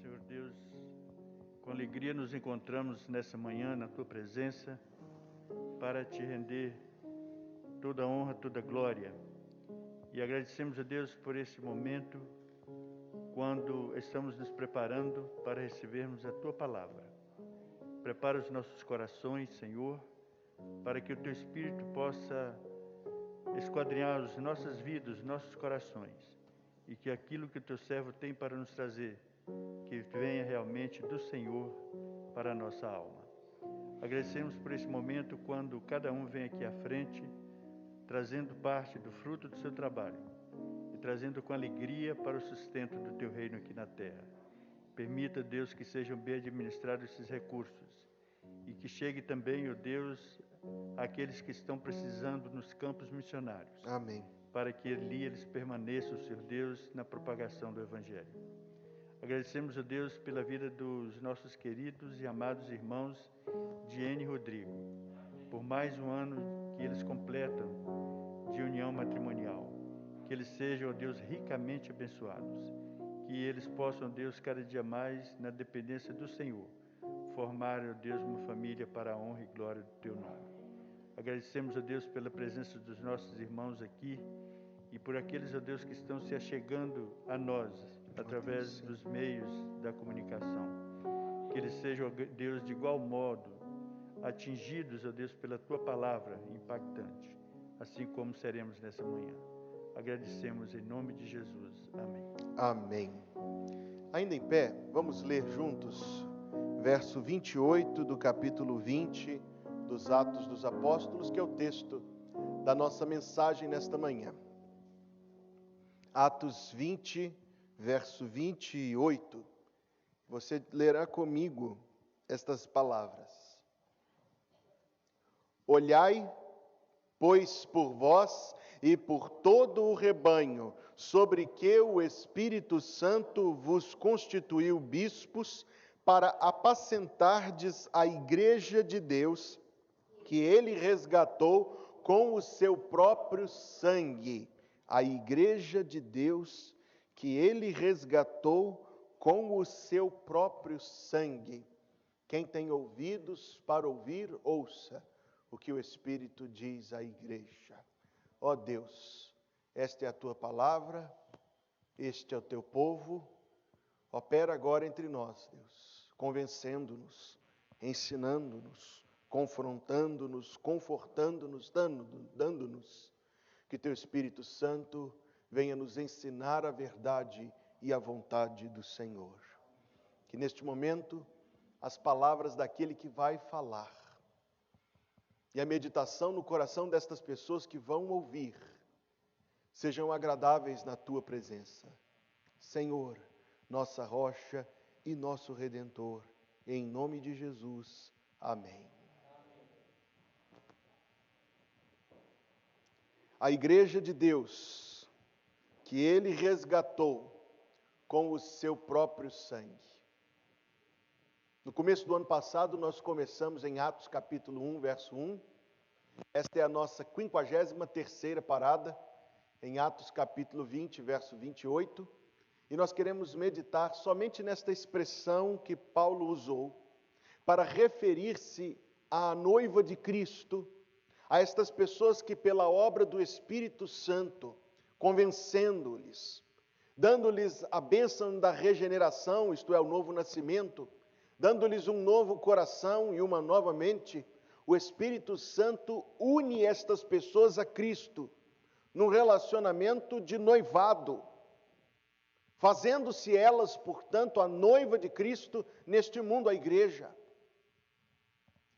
S3: Senhor Deus, com alegria nos encontramos nessa manhã na Tua presença para Te render toda a honra, toda a glória. E agradecemos a Deus por esse momento, quando estamos nos preparando para recebermos a Tua palavra. Prepara os nossos corações, Senhor, para que o Teu Espírito possa esquadrinhar as nossas vidas, os nossos corações, e que aquilo que o Teu servo tem para nos trazer, que venha realmente do Senhor para a nossa alma. Agradecemos por esse momento, quando cada um vem aqui à frente, trazendo parte do fruto do seu trabalho e trazendo com alegria para o sustento do Teu reino aqui na terra. Permita, Deus, que sejam bem administrados esses recursos e que chegue também, ó Deus, àqueles que estão precisando nos campos missionários.
S2: Amém.
S3: Para que ali eles permaneçam, Senhor Deus, na propagação do Evangelho. Agradecemos a Deus pela vida dos nossos queridos e amados irmãos Diene e Rodrigo, por mais um ano que eles completam de união matrimonial. Que eles sejam, ó Deus, ricamente abençoados. Que eles possam, Deus, cada dia mais, na dependência do Senhor, formar, ó Deus, uma família para a honra e glória do Teu nome. Agradecemos, ó Deus, pela presença dos nossos irmãos aqui e por aqueles, ó Deus, que estão se achegando a nós através dos meios da comunicação. Que eles sejam, ó Deus, de igual modo atingidos, ó Deus, pela Tua palavra impactante, assim como seremos nessa manhã. Agradecemos em nome de Jesus. Amém.
S2: Amém. Ainda em pé, vamos ler juntos verso 28 do capítulo 20 dos Atos dos Apóstolos, que é o texto da nossa mensagem nesta manhã. Atos 20, verso 28. Você lerá comigo estas palavras. Olhai, pois, por vós e por todo o rebanho, sobre que o Espírito Santo vos constituiu bispos, para apacentardes a igreja de Deus, que ele resgatou com o seu próprio sangue. A igreja de Deus, que ele resgatou com o seu próprio sangue. Quem tem ouvidos para ouvir, ouça o que o Espírito diz à igreja. Ó Deus, esta é a tua palavra, este é o teu povo. Opera agora entre nós, Deus, convencendo-nos, ensinando-nos, confrontando-nos, confortando-nos, dando-nos. Que teu Espírito Santo venha nos ensinar a verdade e a vontade do Senhor. Que neste momento as palavras daquele que vai falar e a meditação no coração destas pessoas que vão ouvir sejam agradáveis na tua presença. Senhor, nossa rocha e nosso Redentor, em nome de Jesus. Amém. A igreja de Deus, que ele resgatou com o seu próprio sangue. No começo do ano passado, nós começamos em Atos capítulo 1, verso 1. Esta é a nossa 53ª parada, em Atos capítulo 20, verso 28. E nós queremos meditar somente nesta expressão que Paulo usou para referir-se à noiva de Cristo, a estas pessoas que pela obra do Espírito Santo, convencendo-lhes, dando-lhes a bênção da regeneração, isto é, o novo nascimento, dando-lhes um novo coração e uma nova mente, o Espírito Santo une estas pessoas a Cristo, num relacionamento de noivado, fazendo-se elas, portanto, a noiva de Cristo neste mundo, a igreja.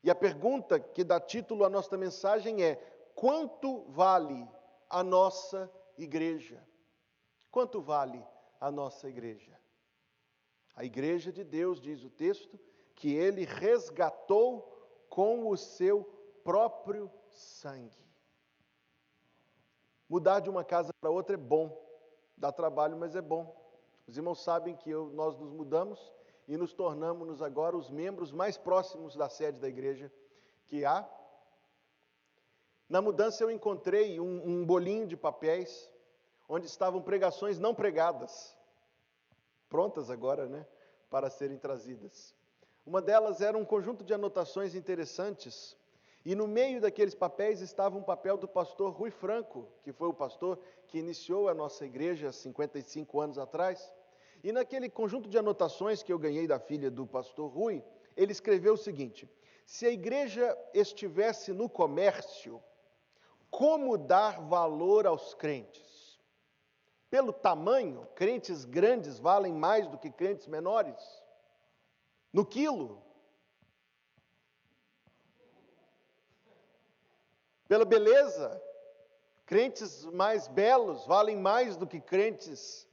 S2: E a pergunta que dá título à nossa mensagem é: quanto vale a nossa igreja? Quanto vale a nossa igreja? A igreja de Deus, diz o texto, que ele resgatou com o seu próprio sangue. Mudar de uma casa para outra é bom, dá trabalho, mas é bom. Os irmãos sabem que nós nos mudamos e nos tornamos agora os membros mais próximos da sede da igreja que há. Na mudança eu encontrei um bolinho de papéis, onde estavam pregações não pregadas, prontas agora, para serem trazidas. Uma delas era um conjunto de anotações interessantes, e no meio daqueles papéis estava um papel do pastor Rui Franco, que foi o pastor que iniciou a nossa igreja há 55 anos atrás. E naquele conjunto de anotações que eu ganhei da filha do pastor Rui, ele escreveu o seguinte: se a igreja estivesse no comércio, como dar valor aos crentes? Pelo tamanho, crentes grandes valem mais do que crentes menores? No quilo? Pela beleza, crentes mais belos valem mais do que crentes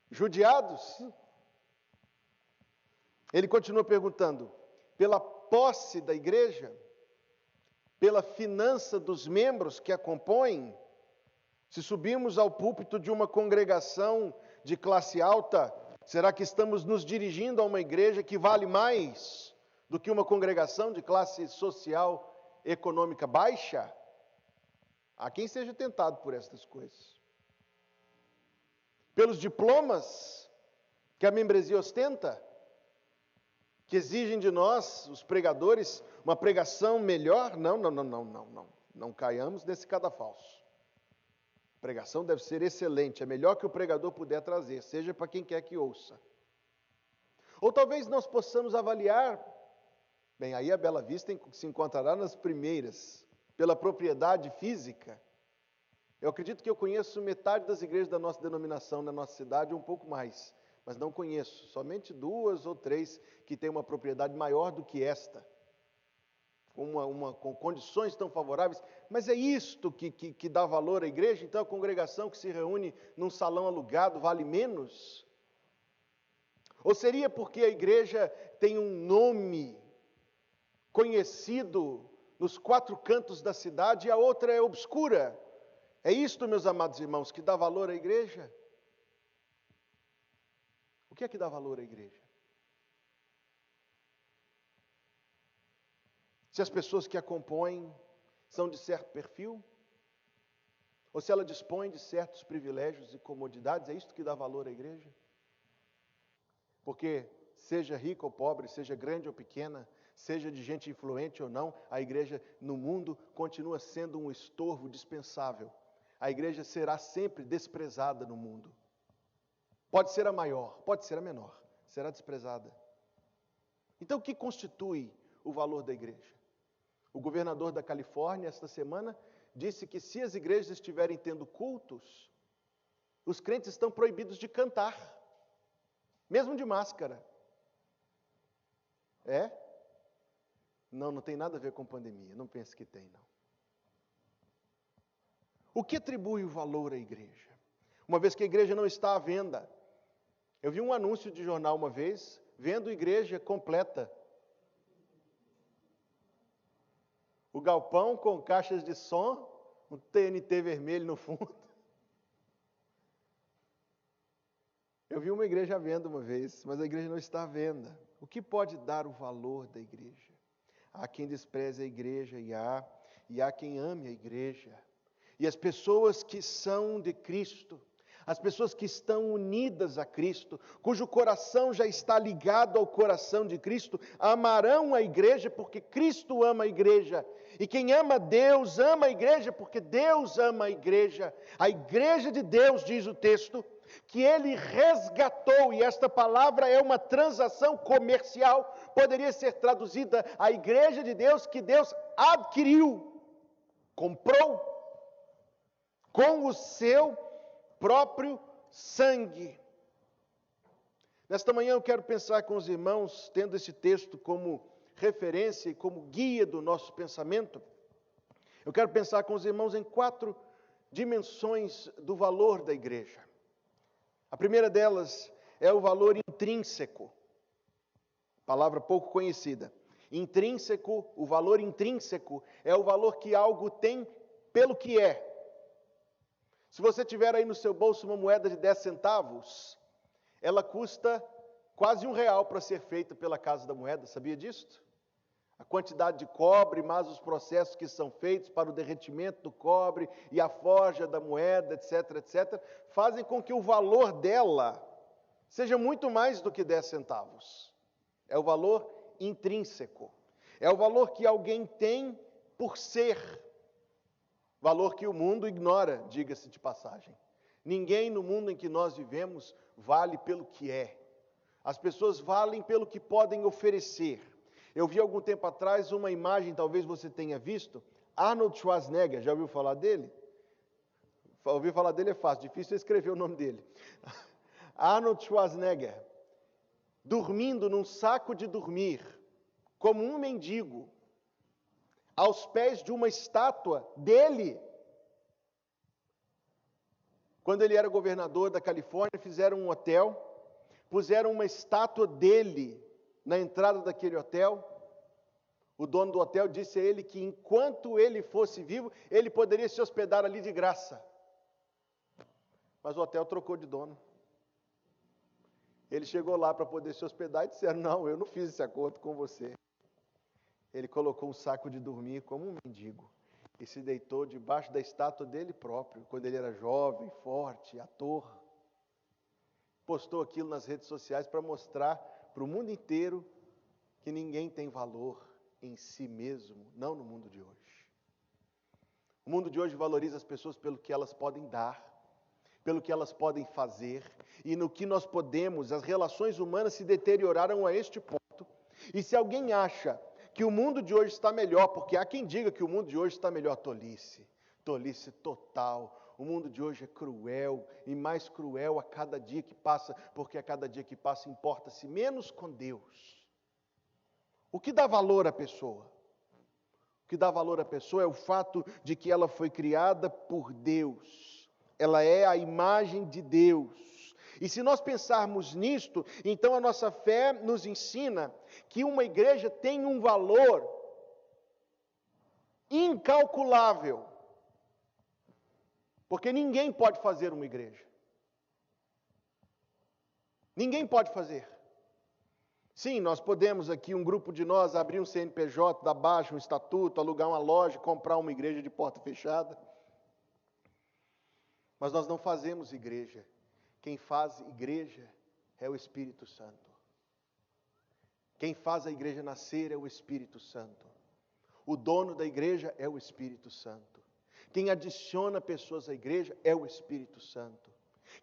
S2: judiados? Ele continua perguntando: pela posse da igreja, pela finança dos membros que a compõem? Se subimos ao púlpito de uma congregação de classe alta, Será que estamos nos dirigindo a uma igreja que vale mais do que uma congregação de classe social econômica baixa? Há quem seja tentado por estas coisas. Pelos diplomas que a membresia ostenta, que exigem de nós, os pregadores, uma pregação melhor? Não caiamos nesse cadafalso. A pregação deve ser excelente, é melhor que o pregador puder trazer, seja para quem quer que ouça. Ou talvez nós possamos avaliar, bem, aí a Bela Vista se encontrará nas primeiras, pela propriedade física. Eu acredito que eu conheço metade das igrejas da nossa denominação na nossa cidade, um pouco mais, mas não conheço, somente 2 ou 3 que têm uma propriedade maior do que esta, com condições tão favoráveis. Mas é isto que dá valor à igreja? Então a congregação que se reúne num salão alugado vale menos? Ou seria porque a igreja tem um nome conhecido nos 4 cantos da cidade e a outra é obscura? É isto, meus amados irmãos, que dá valor à igreja? O que é que dá valor à igreja? Se as pessoas que a compõem são de certo perfil, ou se ela dispõe de certos privilégios e comodidades, é isto que dá valor à igreja? Porque, seja rica ou pobre, seja grande ou pequena, seja de gente influente ou não, a igreja no mundo continua sendo um estorvo dispensável. A igreja será sempre desprezada no mundo. Pode ser a maior, pode ser a menor, será desprezada. Então, o que constitui o valor da igreja? O governador da Califórnia, esta semana, disse que se as igrejas estiverem tendo cultos, os crentes estão proibidos de cantar, mesmo de máscara. É? Não tem nada a ver com pandemia, não pense que tem, não. O que atribui o valor à igreja? Uma vez que a igreja não está à venda. Eu vi um anúncio de jornal uma vez, vendo igreja completa. O galpão com caixas de som, um TNT vermelho no fundo. Eu vi uma igreja à venda uma vez, mas a igreja não está à venda. O que pode dar o valor da igreja? Há quem despreze a igreja e há quem ame a igreja. E as pessoas que são de Cristo, as pessoas que estão unidas a Cristo, cujo coração já está ligado ao coração de Cristo, amarão a igreja porque Cristo ama a igreja. E quem ama Deus, ama a igreja porque Deus ama a igreja. A igreja de Deus, diz o texto, que Ele resgatou, e esta palavra é uma transação comercial, poderia ser traduzida a igreja de Deus que Deus adquiriu, comprou, com o seu próprio sangue. Nesta manhã eu quero pensar com os irmãos, tendo esse texto como referência e como guia do nosso pensamento, eu quero pensar com os irmãos em 4 dimensões do valor da igreja. A primeira delas é o valor intrínseco, palavra pouco conhecida. Intrínseco, o valor intrínseco é o valor que algo tem pelo que é. Se você tiver aí no seu bolso uma moeda de 10 centavos, ela custa quase R$1 para ser feita pela Casa da Moeda, sabia disso? A quantidade de cobre, mais os processos que são feitos para o derretimento do cobre e a forja da moeda, etc., etc., fazem com que o valor dela seja muito mais do que 10 centavos. É o valor intrínseco. É o valor que alguém tem por ser. Valor que o mundo ignora, diga-se de passagem. Ninguém no mundo em que nós vivemos vale pelo que é. As pessoas valem pelo que podem oferecer. Eu vi algum tempo atrás uma imagem, talvez você tenha visto, Arnold Schwarzenegger, já ouviu falar dele? Ouvir falar dele é fácil, difícil é escrever o nome dele. Arnold Schwarzenegger, dormindo num saco de dormir, como um mendigo, aos pés de uma estátua dele. Quando ele era governador da Califórnia, fizeram um hotel, puseram uma estátua dele na entrada daquele hotel. O dono do hotel disse a ele que enquanto ele fosse vivo, ele poderia se hospedar ali de graça. Mas o hotel trocou de dono. Ele chegou lá para poder se hospedar e disseram, não, eu não fiz esse acordo com você. Ele colocou um saco de dormir como um mendigo e se deitou debaixo da estátua dele próprio, quando ele era jovem, forte, ator. Postou aquilo nas redes sociais para mostrar para o mundo inteiro que ninguém tem valor em si mesmo, não no mundo de hoje. O mundo de hoje valoriza as pessoas pelo que elas podem dar, pelo que elas podem fazer, e no que nós podemos. As relações humanas se deterioraram a este ponto, e se alguém acha que o mundo de hoje está melhor, porque há quem diga que o mundo de hoje está melhor, tolice total. O mundo de hoje é cruel, e mais cruel a cada dia que passa, porque a cada dia que passa importa-se menos com Deus. O que dá valor à pessoa? O que dá valor à pessoa é o fato de que ela foi criada por Deus. Ela é a imagem de Deus. E se nós pensarmos nisto, então a nossa fé nos ensina que uma igreja tem um valor incalculável. Porque ninguém pode fazer uma igreja. Ninguém pode fazer. Sim, nós podemos aqui, um grupo de nós, abrir um CNPJ, dar baixa, um estatuto, alugar uma loja, comprar uma igreja de porta fechada. Mas nós não fazemos igreja. Quem faz igreja é o Espírito Santo. Quem faz a igreja nascer é o Espírito Santo. O dono da igreja é o Espírito Santo. Quem adiciona pessoas à igreja é o Espírito Santo.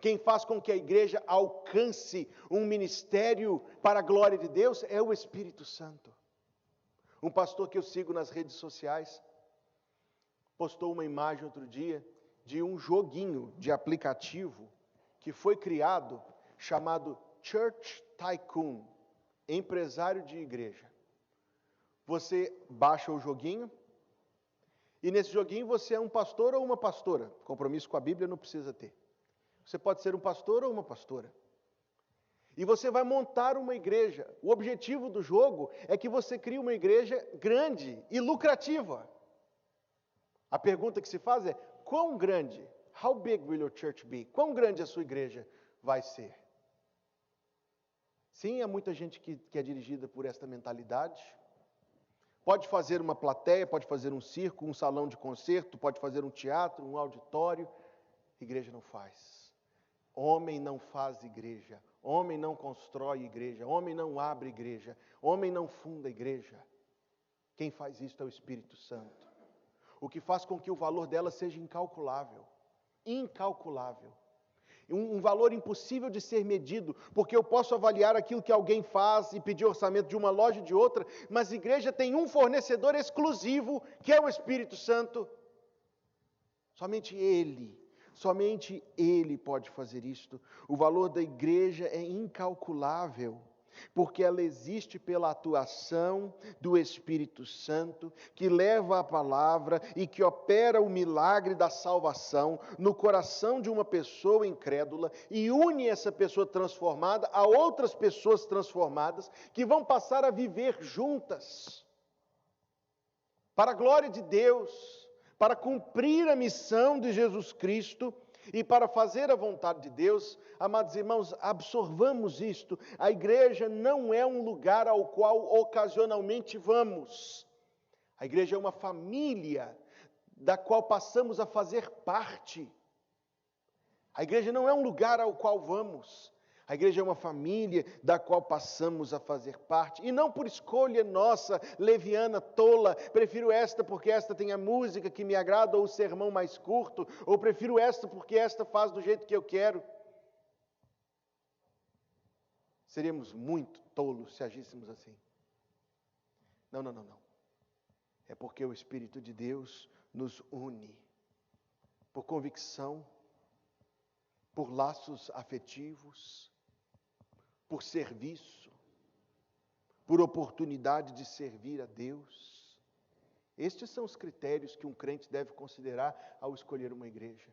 S2: Quem faz com que a igreja alcance um ministério para a glória de Deus é o Espírito Santo. Um pastor que eu sigo nas redes sociais postou uma imagem outro dia de um joguinho de aplicativo que foi criado chamado Church Tycoon, empresário de igreja. Você baixa o joguinho e nesse joguinho você é um pastor ou uma pastora. Compromisso com a Bíblia não precisa ter. Você pode ser um pastor ou uma pastora. E você vai montar uma igreja. O objetivo do jogo é que você crie uma igreja grande e lucrativa. A pergunta que se faz é, quão grande? How big will your church be? Quão grande a sua igreja vai ser? Sim, há muita gente que é dirigida por esta mentalidade. Pode fazer uma plateia, pode fazer um circo, um salão de concerto, pode fazer um teatro, um auditório. Igreja não faz. Homem não faz igreja. Homem não constrói igreja. Homem não abre igreja. Homem não funda igreja. Quem faz isso é o Espírito Santo. O que faz com que o valor dela seja incalculável. Incalculável. Um valor impossível de ser medido, porque eu posso avaliar aquilo que alguém faz e pedir orçamento de uma loja e de outra, mas a igreja tem um fornecedor exclusivo, que é o Espírito Santo. Somente Ele pode fazer isto. O valor da igreja é incalculável, porque ela existe pela atuação do Espírito Santo, que leva a palavra e que opera o milagre da salvação no coração de uma pessoa incrédula e une essa pessoa transformada a outras pessoas transformadas que vão passar a viver juntas, para a glória de Deus, para cumprir a missão de Jesus Cristo e para fazer a vontade de Deus. Amados irmãos, absorvamos isto. A igreja não é um lugar ao qual ocasionalmente vamos. A igreja é uma família da qual passamos a fazer parte. A igreja não é um lugar ao qual vamos. A igreja é uma família da qual passamos a fazer parte, e não por escolha nossa, leviana, tola, prefiro esta porque esta tem a música que me agrada, ou o sermão mais curto, ou prefiro esta porque esta faz do jeito que eu quero. Seríamos muito tolos se agíssemos assim. Não. É porque o Espírito de Deus nos une, por convicção, por laços afetivos, por serviço, por oportunidade de servir a Deus. Estes são os critérios que um crente deve considerar ao escolher uma igreja.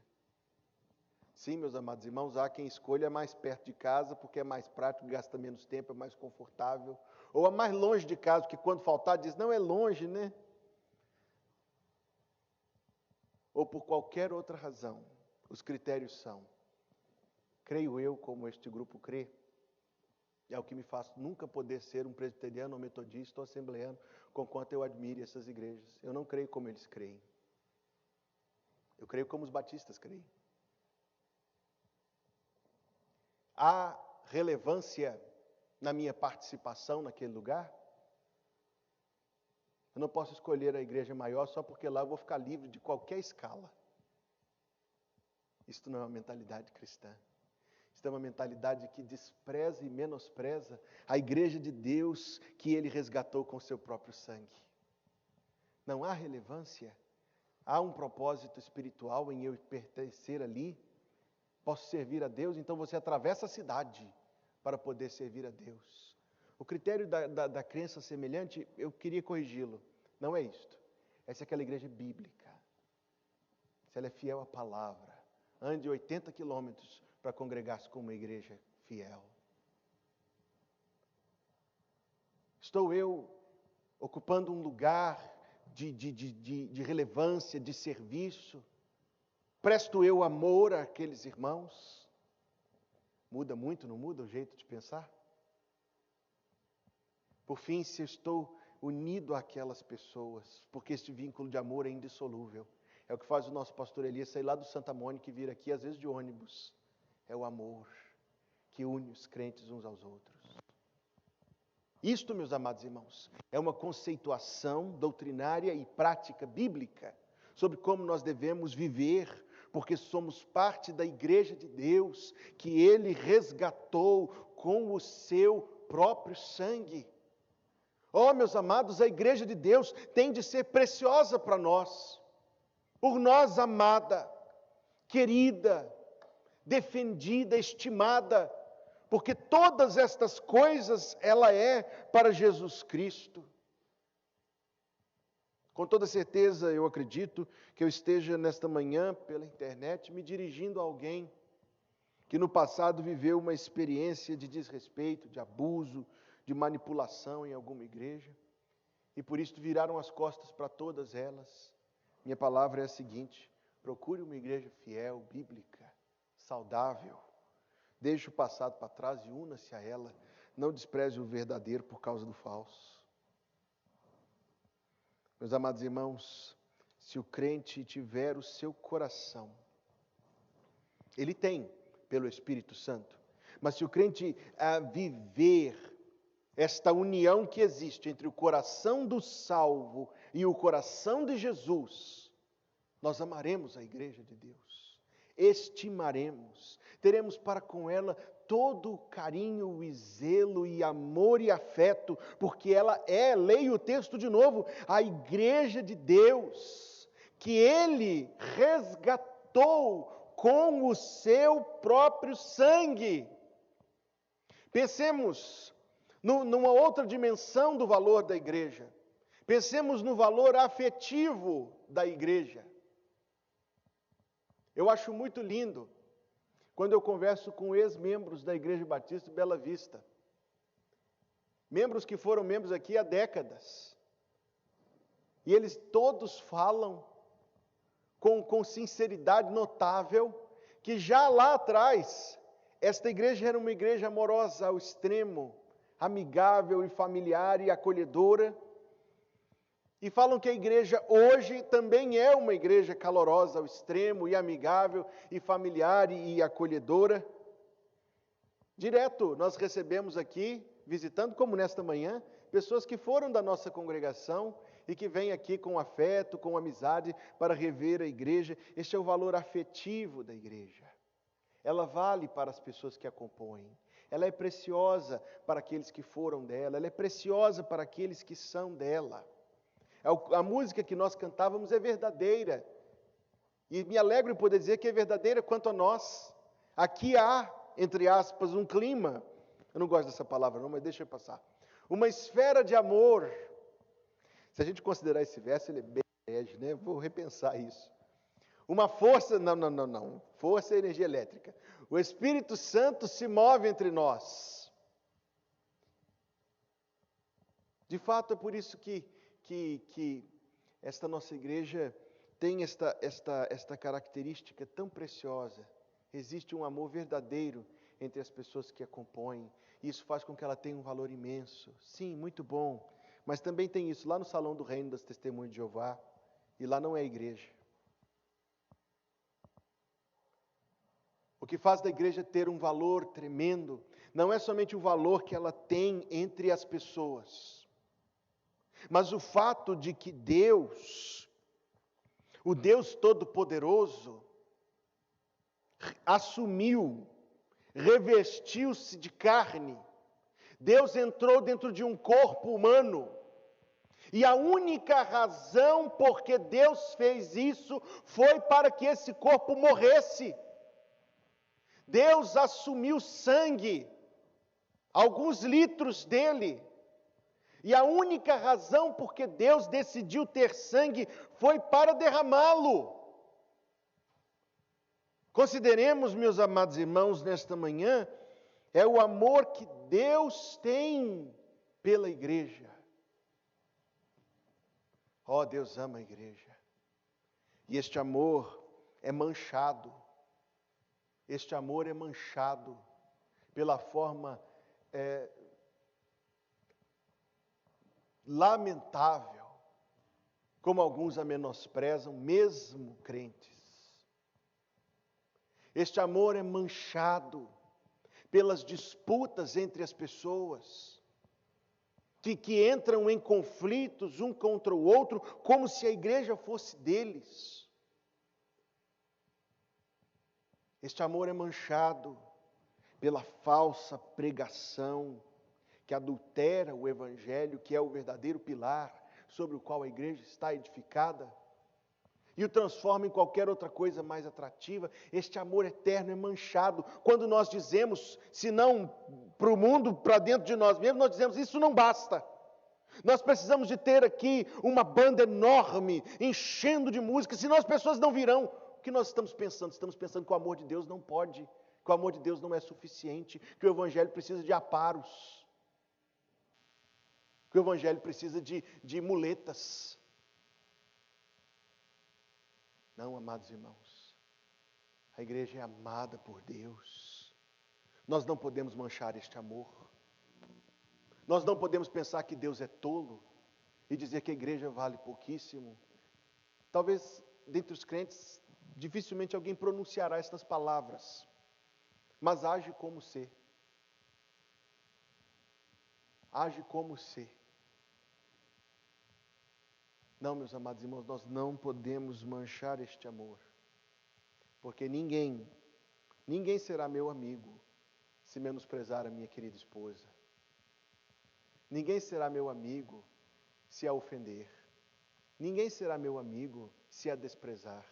S2: Sim, meus amados irmãos, há quem escolha mais perto de casa, porque é mais prático, gasta menos tempo, é mais confortável. Ou a mais longe de casa, porque quando faltar diz, não é longe, né? Ou por qualquer outra razão, os critérios são: creio eu, como este grupo crê, É o que me faz nunca poder ser um presbiteriano, ou metodista, ou assembleano, conquanto eu admire essas igrejas. Eu não creio como eles creem. Eu creio como os batistas creem. Há relevância na minha participação naquele lugar? Eu não posso escolher a igreja maior só porque lá eu vou ficar livre de qualquer escala. Isto não é uma mentalidade cristã. Isto é uma mentalidade que despreza e menospreza a igreja de Deus que Ele resgatou com o seu próprio sangue. Não há relevância. Há um propósito espiritual em eu pertencer ali. Posso servir a Deus, então você atravessa a cidade para poder servir a Deus. O critério da crença semelhante, eu queria corrigi-lo. Não é isto. Essa é aquela igreja bíblica. Se ela é fiel à palavra. Ande 80 quilômetros para congregar-se com uma igreja fiel. Estou eu ocupando um lugar de relevância, de serviço? Presto eu amor àqueles irmãos? Muda muito, não muda o jeito de pensar? Por fim, se eu estou unido àquelas pessoas, porque este vínculo de amor é indissolúvel. É o que faz o nosso pastor Elias sair lá do Santa Mônica e vir aqui, às vezes de ônibus. É o amor que une os crentes uns aos outros. Isto, meus amados irmãos, é uma conceituação doutrinária e prática bíblica sobre como nós devemos viver, porque somos parte da igreja de Deus, que Ele resgatou com o seu próprio sangue. Oh, meus amados, a igreja de Deus tem de ser preciosa para nós, por nós amada, querida, defendida, estimada, porque todas estas coisas ela é para Jesus Cristo. Com toda certeza eu acredito que eu esteja nesta manhã pela internet me dirigindo a alguém que no passado viveu uma experiência de desrespeito, de abuso, de manipulação em alguma igreja, e por isso viraram as costas para todas elas. Minha palavra é a seguinte: procure uma igreja fiel, bíblica, saudável. Deixe o passado para trás e una-se a ela. Não despreze o verdadeiro por causa do falso. Meus amados irmãos, se o crente tiver o seu coração, ele tem pelo Espírito Santo, mas se o crente viver esta união que existe entre o coração do salvo e o coração de Jesus, nós amaremos a igreja de Deus, estimaremos, teremos para com ela todo o carinho e zelo e amor e afeto, porque ela é, leia o texto de novo, a igreja de Deus, que Ele resgatou com o seu próprio sangue. Pensemos numa outra dimensão do valor da igreja. Pensemos no valor afetivo da igreja. Eu acho muito lindo quando eu converso com ex-membros da Igreja Batista de Bela Vista. Membros que foram membros aqui há décadas. E eles todos falam com sinceridade notável que já lá atrás esta igreja era uma igreja amorosa ao extremo, amigável e familiar e acolhedora. E falam que a igreja hoje também é uma igreja calorosa ao extremo e amigável e familiar e acolhedora. Direto nós recebemos aqui, visitando como nesta manhã, pessoas que foram da nossa congregação e que vêm aqui com afeto, com amizade para rever a igreja. Este é o valor afetivo da igreja. Ela vale para as pessoas que a compõem. Ela é preciosa para aqueles que foram dela. Ela é preciosa para aqueles que são dela. A música que nós cantávamos é verdadeira. E me alegro em poder dizer que é verdadeira quanto a nós. Aqui há, entre aspas, um clima. Eu não gosto dessa palavra não, mas deixa eu passar. Uma esfera de amor. Se a gente considerar esse verso, ele é bem herege, né? Vou repensar isso. Uma força, não. Força é energia elétrica. O Espírito Santo se move entre nós. De fato, é por isso que esta nossa igreja tem esta característica tão preciosa. Existe um amor verdadeiro entre as pessoas que a compõem. Isso faz com que ela tenha um valor imenso. Sim, muito bom. Mas também tem isso lá no Salão do Reino das Testemunhas de Jeová. E lá não é igreja. O que faz da igreja ter um valor tremendo, não é somente o valor que ela tem entre as pessoas, mas o fato de que Deus, o Deus Todo-Poderoso, assumiu, revestiu-se de carne. Deus entrou dentro de um corpo humano. E a única razão por que Deus fez isso foi para que esse corpo morresse. Deus assumiu sangue, alguns litros dele. E a única razão por que Deus decidiu ter sangue foi para derramá-lo. Consideremos, meus amados irmãos, nesta manhã, é o amor que Deus tem pela igreja. Oh, Deus ama a igreja. E este amor é manchado. Este amor é manchado pela forma lamentável, como alguns a menosprezam, mesmo crentes. Este amor é manchado pelas disputas entre as pessoas, que entram em conflitos um contra o outro, como se a igreja fosse deles. Este amor é manchado pela falsa pregação que adultera o Evangelho, que é o verdadeiro pilar sobre o qual a igreja está edificada, e o transforma em qualquer outra coisa mais atrativa. Este amor eterno é manchado. Quando nós dizemos, se não para o mundo, para dentro de nós mesmos, nós dizemos, isso não basta. Nós precisamos de ter aqui uma banda enorme, enchendo de música, senão as pessoas não virão. O que nós estamos pensando? Estamos pensando que o amor de Deus não pode, que o amor de Deus não é suficiente, que o Evangelho precisa de aparos, que o Evangelho precisa de muletas. Não, amados irmãos, a igreja é amada por Deus. Nós não podemos manchar este amor. Nós não podemos pensar que Deus é tolo e dizer que a igreja vale pouquíssimo. Talvez, dentre os crentes, dificilmente alguém pronunciará estas palavras, mas age como se. Age como se. Não, meus amados irmãos, nós não podemos manchar este amor, porque ninguém será meu amigo se menosprezar a minha querida esposa. Ninguém será meu amigo se a ofender. Ninguém será meu amigo se a desprezar.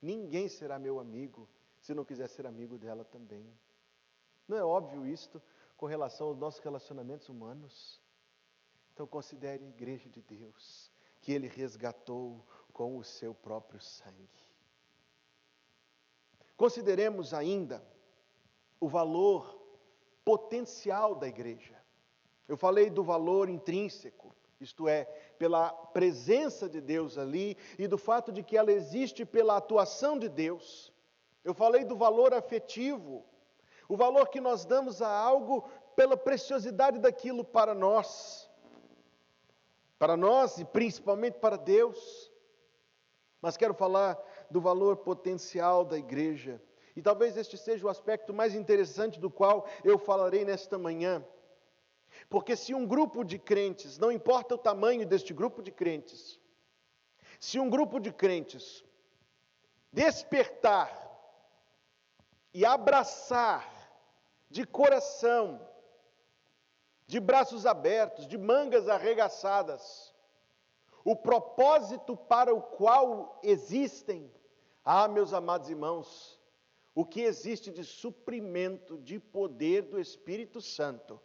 S2: Ninguém será meu amigo se não quiser ser amigo dela também. Não é óbvio isto com relação aos nossos relacionamentos humanos? Então considere a igreja de Deus, que Ele resgatou com o seu próprio sangue. Consideremos ainda o valor potencial da igreja. Eu falei do valor intrínseco, isto é, pela presença de Deus ali e do fato de que ela existe pela atuação de Deus. Eu falei do valor afetivo, o valor que nós damos a algo pela preciosidade daquilo para nós e principalmente para Deus. Mas quero falar do valor potencial da igreja, e talvez este seja o aspecto mais interessante do qual eu falarei nesta manhã. Porque se um grupo de crentes, não importa o tamanho deste grupo de crentes, se um grupo de crentes despertar e abraçar de coração, de braços abertos, de mangas arregaçadas, o propósito para o qual existem, meus amados irmãos, o que existe de suprimento de poder do Espírito Santo,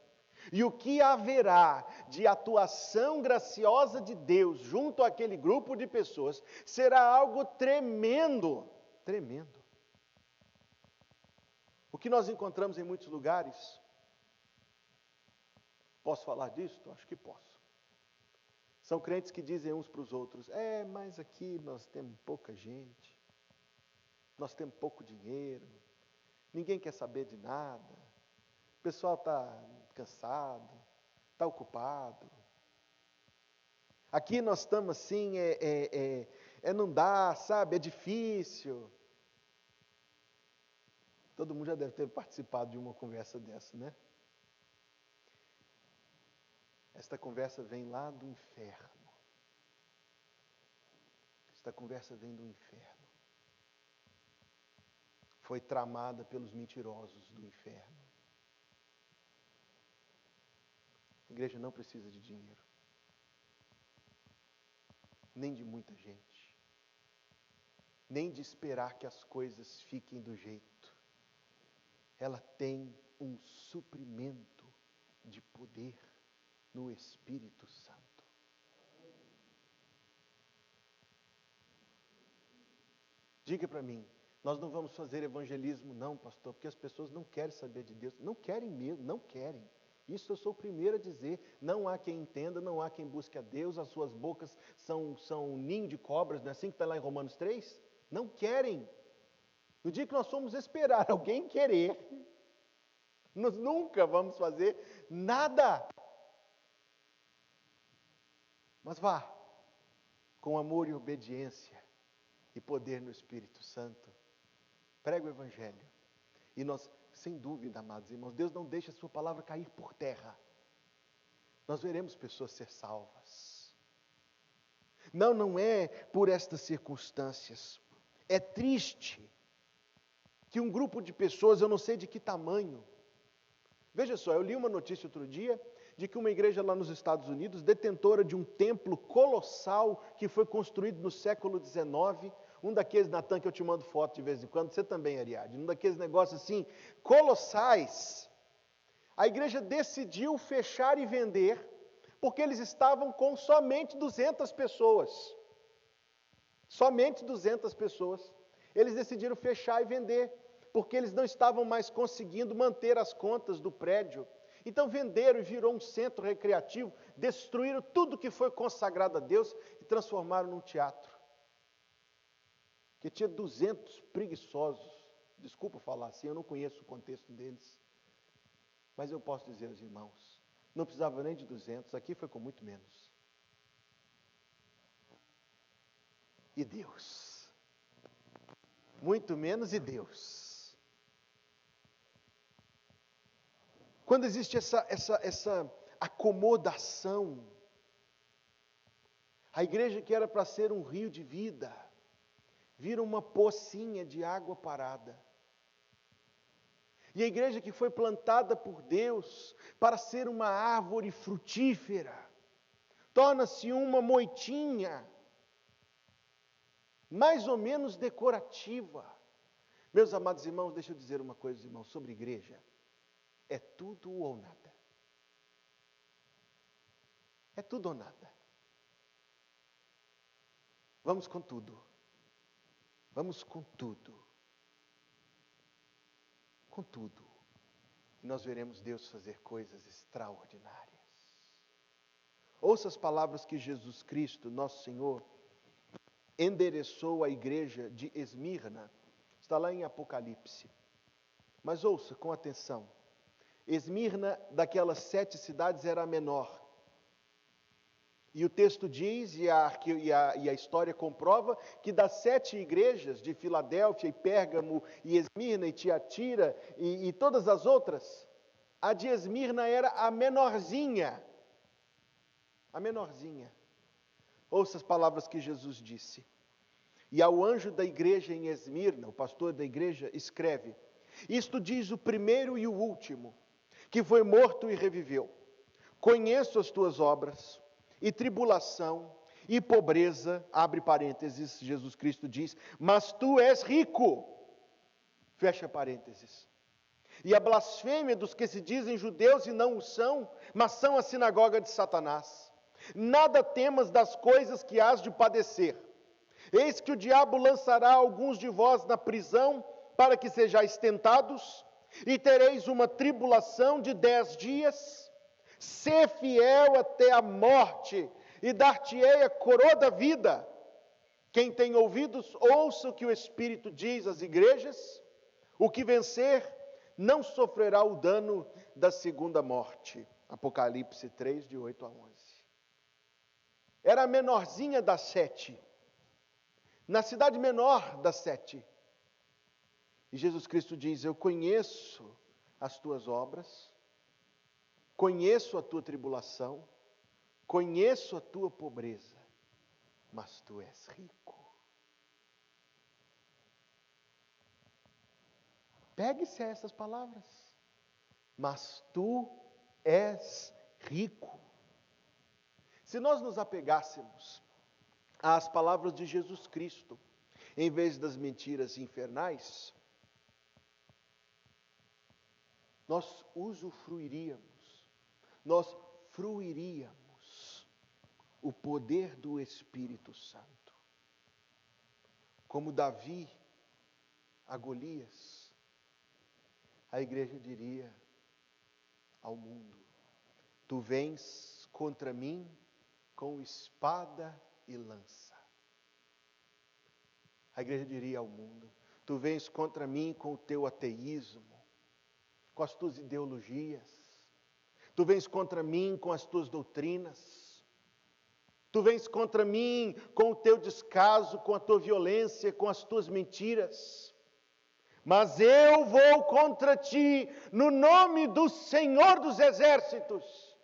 S2: e o que haverá de atuação graciosa de Deus junto àquele grupo de pessoas, será algo tremendo, tremendo. O que nós encontramos em muitos lugares, posso falar disso? Acho que posso. São crentes que dizem uns para os outros, mas aqui nós temos pouca gente, nós temos pouco dinheiro, ninguém quer saber de nada, o pessoal está cansado, está ocupado. Aqui nós estamos assim, não dá, sabe, é difícil. Todo mundo já deve ter participado de uma conversa dessa, né? Esta conversa vem lá do inferno. Esta conversa vem do inferno. Foi tramada pelos mentirosos do inferno. A igreja não precisa de dinheiro. Nem de muita gente. Nem de esperar que as coisas fiquem do jeito. Ela tem um suprimento de poder no Espírito Santo. Diga para mim, nós não vamos fazer evangelismo não, pastor, porque as pessoas não querem saber de Deus. Não querem mesmo, não querem. Isso eu sou o primeiro a dizer. Não há quem entenda, não há quem busque a Deus. As suas bocas são um ninho de cobras, não é assim que está lá em Romanos 3? Não querem. No dia que nós formos esperar alguém querer, nós nunca vamos fazer nada. Mas vá, com amor e obediência e poder no Espírito Santo, prega o Evangelho. E nós, sem dúvida, amados irmãos, Deus não deixa a sua palavra cair por terra. Nós veremos pessoas ser salvas. Não é por estas circunstâncias. É triste que um grupo de pessoas, eu não sei de que tamanho. Veja só, eu li uma notícia outro dia de que uma igreja lá nos Estados Unidos, detentora de um templo colossal que foi construído no século XIX, um daqueles, Natan, que eu te mando foto de vez em quando, você também, Ariadne, um daqueles negócios assim, colossais, a igreja decidiu fechar e vender, porque eles estavam com somente 200 pessoas. Somente 200 pessoas. Eles decidiram fechar e vender, porque eles não estavam mais conseguindo manter as contas do prédio. Então venderam e virou um centro recreativo, destruíram tudo que foi consagrado a Deus e transformaram num teatro. Que tinha 200 preguiçosos, desculpa falar assim, eu não conheço o contexto deles, mas eu posso dizer aos irmãos, não precisava nem de 200, aqui foi com muito menos. E Deus, muito menos e Deus. Quando existe essa acomodação, a igreja que era para ser um rio de vida, vira uma pocinha de água parada. E a igreja que foi plantada por Deus para ser uma árvore frutífera, torna-se uma moitinha, mais ou menos decorativa. Meus amados irmãos, deixa eu dizer uma coisa, irmãos, sobre igreja. É tudo ou nada. É tudo ou nada. Vamos com tudo. Vamos com tudo. Com tudo. E nós veremos Deus fazer coisas extraordinárias. Ouça as palavras que Jesus Cristo, nosso Senhor, endereçou à igreja de Esmirna. Está lá em Apocalipse. Mas ouça com atenção. Esmirna, daquelas 7 cidades, era a menor. E o texto diz, e a história comprova, que das 7 igrejas de Filadélfia, e Pérgamo, e Esmirna, e Tiatira, e todas as outras, a de Esmirna era a menorzinha. A menorzinha. Ouça as palavras que Jesus disse. E ao anjo da igreja em Esmirna, o pastor da igreja, escreve: isto diz o primeiro e o último, que foi morto e reviveu. Conheço as tuas obras, e tribulação, e pobreza, abre parênteses, Jesus Cristo diz, mas tu és rico, fecha parênteses. E a blasfêmia dos que se dizem judeus e não o são, mas são a sinagoga de Satanás. Nada temas das coisas que hás de padecer. Eis que o diabo lançará alguns de vós na prisão, para que sejais tentados, e tereis uma tribulação de 10 dias, sê fiel até a morte, e dar-te-ei a coroa da vida. Quem tem ouvidos, ouça o que o Espírito diz às igrejas. O que vencer, não sofrerá o dano da segunda morte. Apocalipse 3, de 8 a 11. Era a menorzinha das 7. Na cidade menor das 7. E Jesus Cristo diz: eu conheço as tuas obras, conheço a tua tribulação, conheço a tua pobreza, mas tu és rico. Pegue-se a essas palavras. Mas tu és rico. Se nós nos apegássemos às palavras de Jesus Cristo, em vez das mentiras infernais, nós usufruiríamos, nós fruiríamos o poder do Espírito Santo. Como Davi a Golias, a igreja diria ao mundo: tu vens contra mim com espada e lança. A igreja diria ao mundo: tu vens contra mim com o teu ateísmo, com as tuas ideologias, tu vens contra mim com as tuas doutrinas, tu vens contra mim com o teu descaso, com a tua violência, com as tuas mentiras. Mas eu vou contra ti no nome do Senhor dos Exércitos.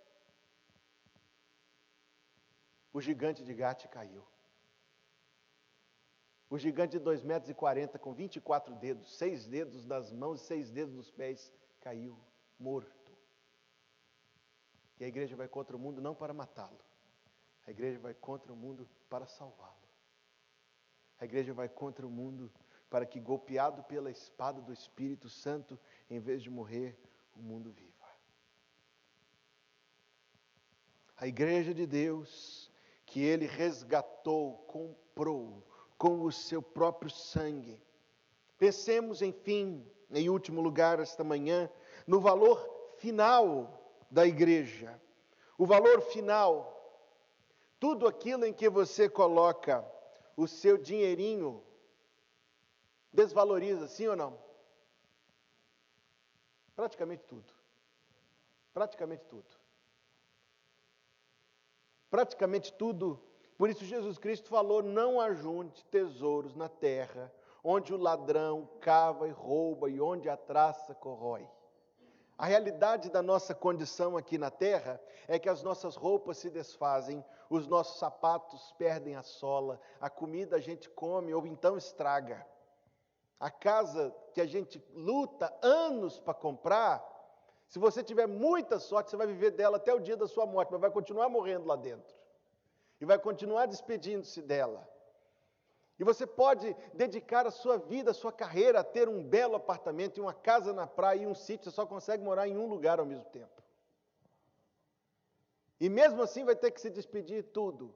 S2: O gigante de Gate caiu. O gigante de 2,40 metros, com 24 dedos, 6 dedos nas mãos e 6 dedos nos pés, caiu, morto. E a igreja vai contra o mundo não para matá-lo. A igreja vai contra o mundo para salvá-lo. A igreja vai contra o mundo para que, golpeado pela espada do Espírito Santo, em vez de morrer, o mundo viva. A igreja de Deus, que Ele resgatou, comprou com o seu próprio sangue. Pensemos, enfim, em último lugar, esta manhã, no valor final da igreja. O valor final, tudo aquilo em que você coloca o seu dinheirinho, desvaloriza, sim ou não? Praticamente tudo. Praticamente tudo. Praticamente tudo. Por isso Jesus Cristo falou: não ajunte tesouros na terra, onde o ladrão cava e rouba e onde a traça corrói. A realidade da nossa condição aqui na terra é que as nossas roupas se desfazem, os nossos sapatos perdem a sola, a comida a gente come ou então estraga. A casa que a gente luta anos para comprar, se você tiver muita sorte, você vai viver dela até o dia da sua morte, mas vai continuar morrendo lá dentro. E vai continuar despedindo-se dela. E você pode dedicar a sua vida, a sua carreira a ter um belo apartamento e uma casa na praia e um sítio, você só consegue morar em um lugar ao mesmo tempo. E mesmo assim vai ter que se despedir de tudo.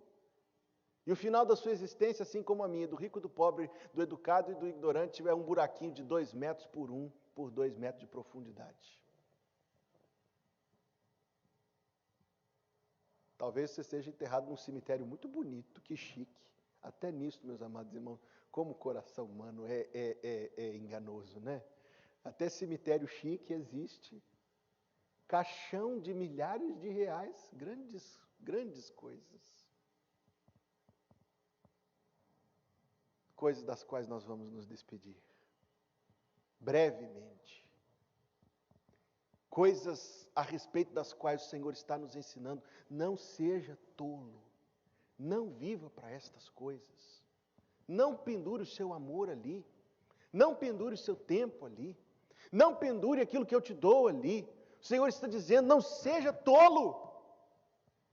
S2: E o final da sua existência, assim como a minha, do rico, do pobre, do educado e do ignorante, é um buraquinho de 2 metros por 1 por 2 metros de profundidade. Talvez você seja enterrado num cemitério muito bonito, que chique. Até nisso, meus amados irmãos, como o coração humano é enganoso, né? Até cemitério chique existe. Caixão de milhares de reais, grandes coisas. Coisas das quais nós vamos nos despedir. Brevemente. Coisas a respeito das quais o Senhor está nos ensinando. Não seja tolo. Não viva para estas coisas. Não pendure o seu amor ali. Não pendure o seu tempo ali. Não pendure aquilo que eu te dou ali. O Senhor está dizendo: não seja tolo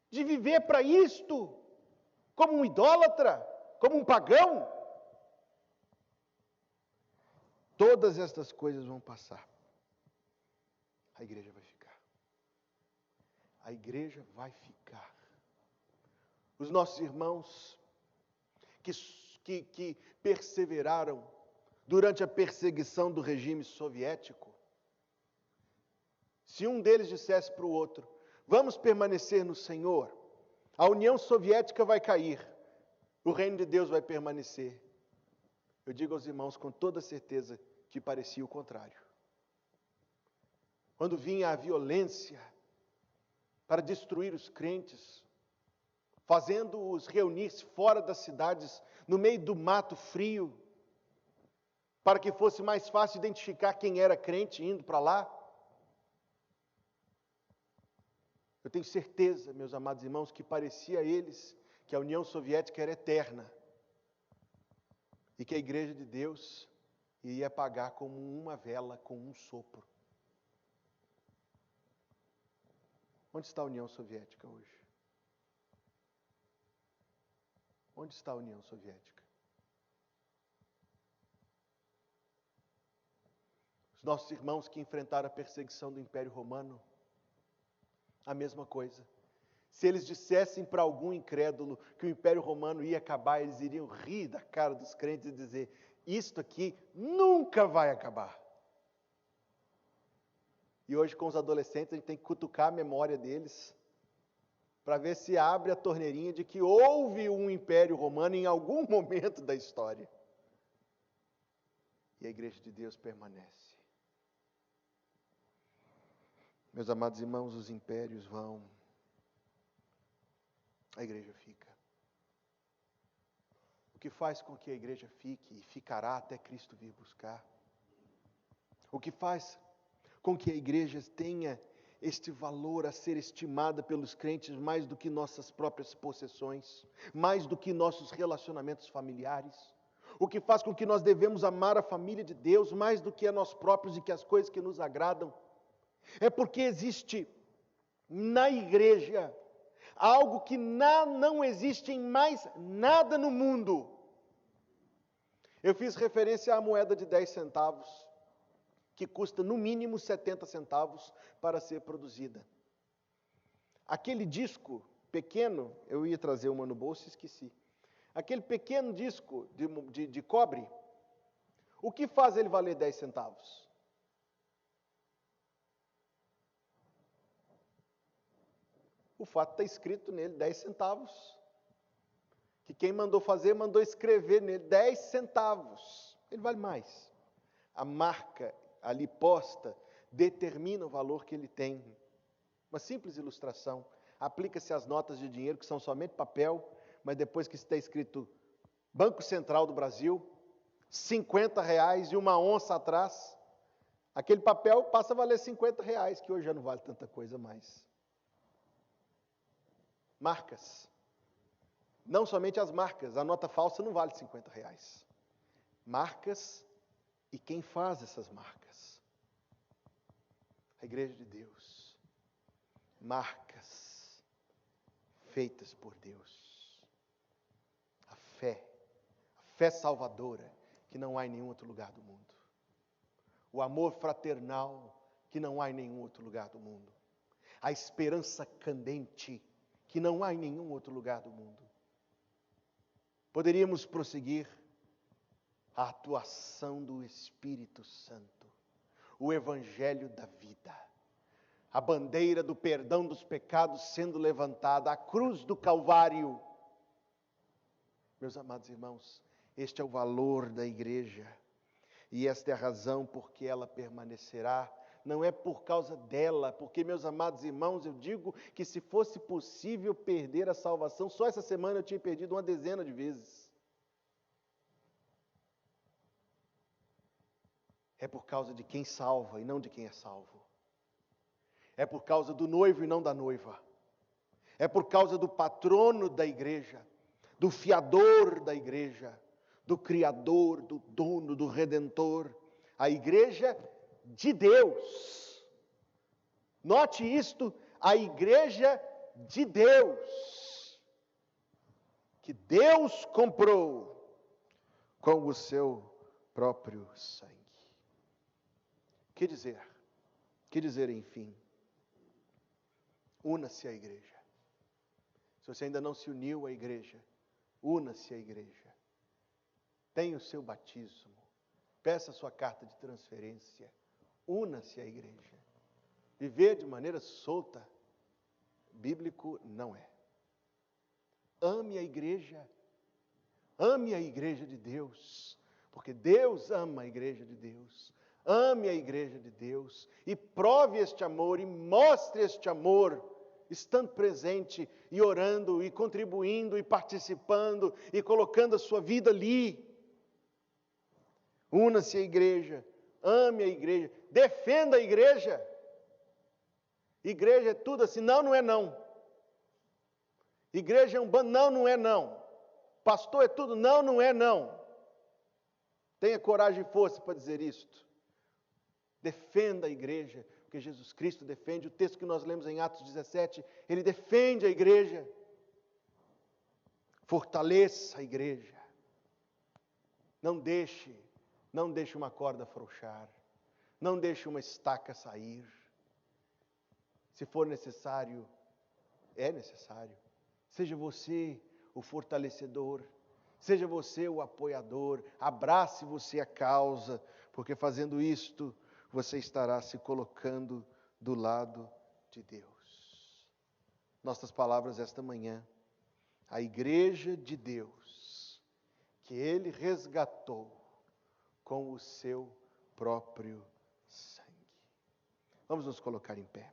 S2: de viver para isto, como um idólatra, como um pagão. Todas estas coisas vão passar. A igreja vai ficar. A igreja vai ficar. Os nossos irmãos que perseveraram durante a perseguição do regime soviético, se um deles dissesse para o outro: vamos permanecer no Senhor, a União Soviética vai cair, o reino de Deus vai permanecer. Eu digo aos irmãos com toda certeza que parecia o contrário. quando vinha a violência para destruir os crentes, fazendo-os reunir-se fora das cidades, no meio do mato frio, para que fosse mais fácil identificar quem era crente indo para lá. Eu tenho certeza, meus amados irmãos, que parecia a eles que a União Soviética era eterna e que a Igreja de Deus iria apagar como uma vela com um sopro. Onde está a União Soviética hoje? Onde está a União Soviética? Os nossos irmãos que enfrentaram a perseguição do Império Romano, a mesma coisa. Se eles dissessem para algum incrédulo que o Império Romano ia acabar, eles iriam rir da cara dos crentes e dizer: isto aqui nunca vai acabar. E hoje com os adolescentes a gente tem que cutucar a memória deles para ver se abre a torneirinha de que houve um Império Romano em algum momento da história. E a Igreja de Deus permanece. Meus amados irmãos, os impérios vão, a igreja fica. O que faz com que a igreja fique e ficará até Cristo vir buscar? O que faz com que a igreja tenha este valor a ser estimada pelos crentes mais do que nossas próprias possessões, mais do que nossos relacionamentos familiares? O que faz com que nós devemos amar a família de Deus mais do que a nós próprios e que as coisas que nos agradam? É porque existe na igreja algo que não existe em mais nada no mundo. Eu fiz referência à moeda de 10 centavos, que custa no mínimo 70 centavos para ser produzida. Aquele disco pequeno, eu ia trazer uma no bolso e esqueci. Aquele pequeno disco de cobre, o que faz ele valer 10 centavos? O fato está escrito nele 10 centavos. Que quem mandou fazer, mandou escrever nele 10 centavos. Ele vale mais. A marca ali posta determina o valor que ele tem. Uma simples ilustração. Aplica-se às notas de dinheiro, que são somente papel, mas depois que está escrito Banco Central do Brasil, R$50 e uma onça atrás, aquele papel passa a valer R$50, que hoje já não vale tanta coisa mais. Marcas. Não somente as marcas, a nota falsa não vale R$50. Marcas e quem faz essas marcas. A Igreja de Deus. Marcas feitas por Deus. A fé salvadora que não há em nenhum outro lugar do mundo. O amor fraternal que não há em nenhum outro lugar do mundo. A esperança candente que não há em nenhum outro lugar do mundo. Poderíamos prosseguir a atuação do Espírito Santo, o Evangelho da vida, a bandeira do perdão dos pecados sendo levantada, a cruz do Calvário. Meus amados irmãos, este é o valor da igreja, e esta é a razão por que ela permanecerá. Não é por causa dela, porque, meus amados irmãos, eu digo que se fosse possível perder a salvação, só essa semana eu tinha perdido uma dezena de vezes. É por causa de quem salva e não de quem é salvo. É por causa do noivo e não da noiva. É por causa do patrono da igreja, do fiador da igreja, do criador, do dono, do redentor. A igreja de Deus. Note isto, a igreja de Deus, que Deus comprou com o seu próprio sangue. Que dizer? Que dizer, enfim? Una-se à igreja. Se você ainda não se uniu à igreja, una-se à igreja. Tenha o seu batismo. Peça a sua carta de transferência. Una-se à igreja. Viver de maneira solta, bíblico não é. Ame a igreja. Ame a igreja de Deus, porque Deus ama a igreja de Deus. ame a igreja de Deus e prove este amor e mostre este amor, estando presente e orando e contribuindo e participando e colocando a sua vida ali. Una-se à igreja, ame a igreja, defenda a igreja. Igreja é tudo assim, não é não. Igreja é um bando, não é não. Pastor é tudo, não é não. Tenha coragem e força para dizer isto. Defenda a igreja, porque Jesus Cristo defende. O texto que nós lemos em Atos 17, ele defende a igreja. Fortaleça a igreja. Não deixe uma corda afrouxar. Não deixe uma estaca sair. Se for necessário, é necessário. Seja você o fortalecedor. Seja você o apoiador. Abrace você a causa, porque fazendo isto, você estará se colocando do lado de Deus. Nossas palavras esta manhã. A igreja de Deus, que Ele resgatou com o seu próprio sangue. Vamos nos colocar em pé.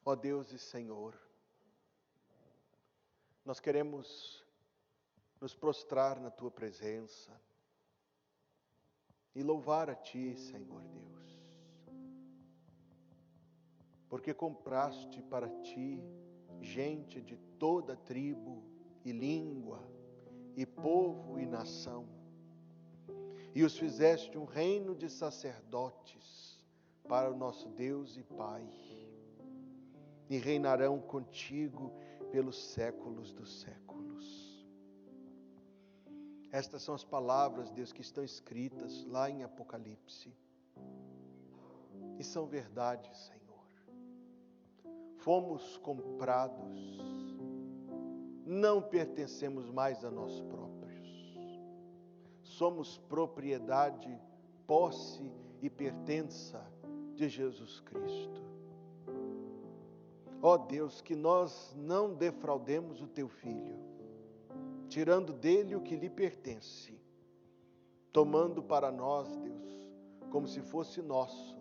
S2: Ó Deus e Senhor, nós queremos nos prostrar na Tua presença e louvar a Ti, Senhor Deus, porque compraste para Ti gente de toda tribo e língua e povo e nação, e os fizeste um reino de sacerdotes para o nosso Deus e Pai, e reinarão contigo pelos séculos dos séculos. Estas são as palavras, Deus, que estão escritas lá em Apocalipse. E são verdade, Senhor. Fomos comprados, não pertencemos mais a nós próprios. Somos propriedade, posse e pertença de Jesus Cristo. Ó Deus, que nós não defraudemos o Teu Filho, tirando dele o que lhe pertence, tomando para nós, Deus, como se fosse nosso,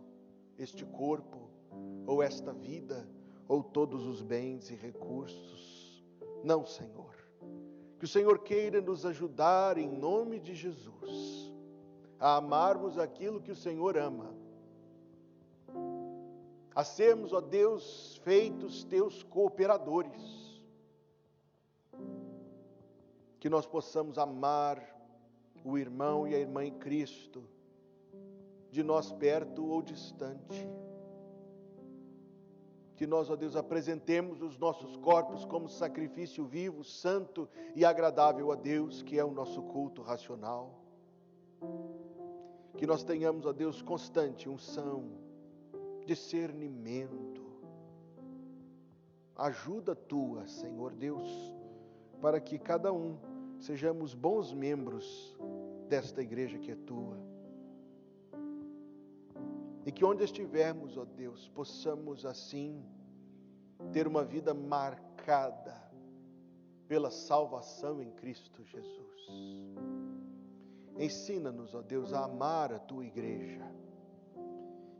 S2: este corpo, ou esta vida, ou todos os bens e recursos. Não, Senhor. Que o Senhor queira nos ajudar, em nome de Jesus, a amarmos aquilo que o Senhor ama, a sermos, ó Deus, feitos Teus cooperadores, que nós possamos amar o irmão e a irmã em Cristo, de nós perto ou distante, que nós, ó Deus, apresentemos os nossos corpos como sacrifício vivo, santo e agradável a Deus, que é o nosso culto racional, que nós tenhamos, ó Deus, constante unção, discernimento, ajuda Tua, Senhor Deus, para que cada um sejamos bons membros desta igreja que é Tua, e que onde estivermos, ó Deus, possamos assim ter uma vida marcada pela salvação em Cristo Jesus. Ensina-nos, ó Deus, a amar a Tua igreja.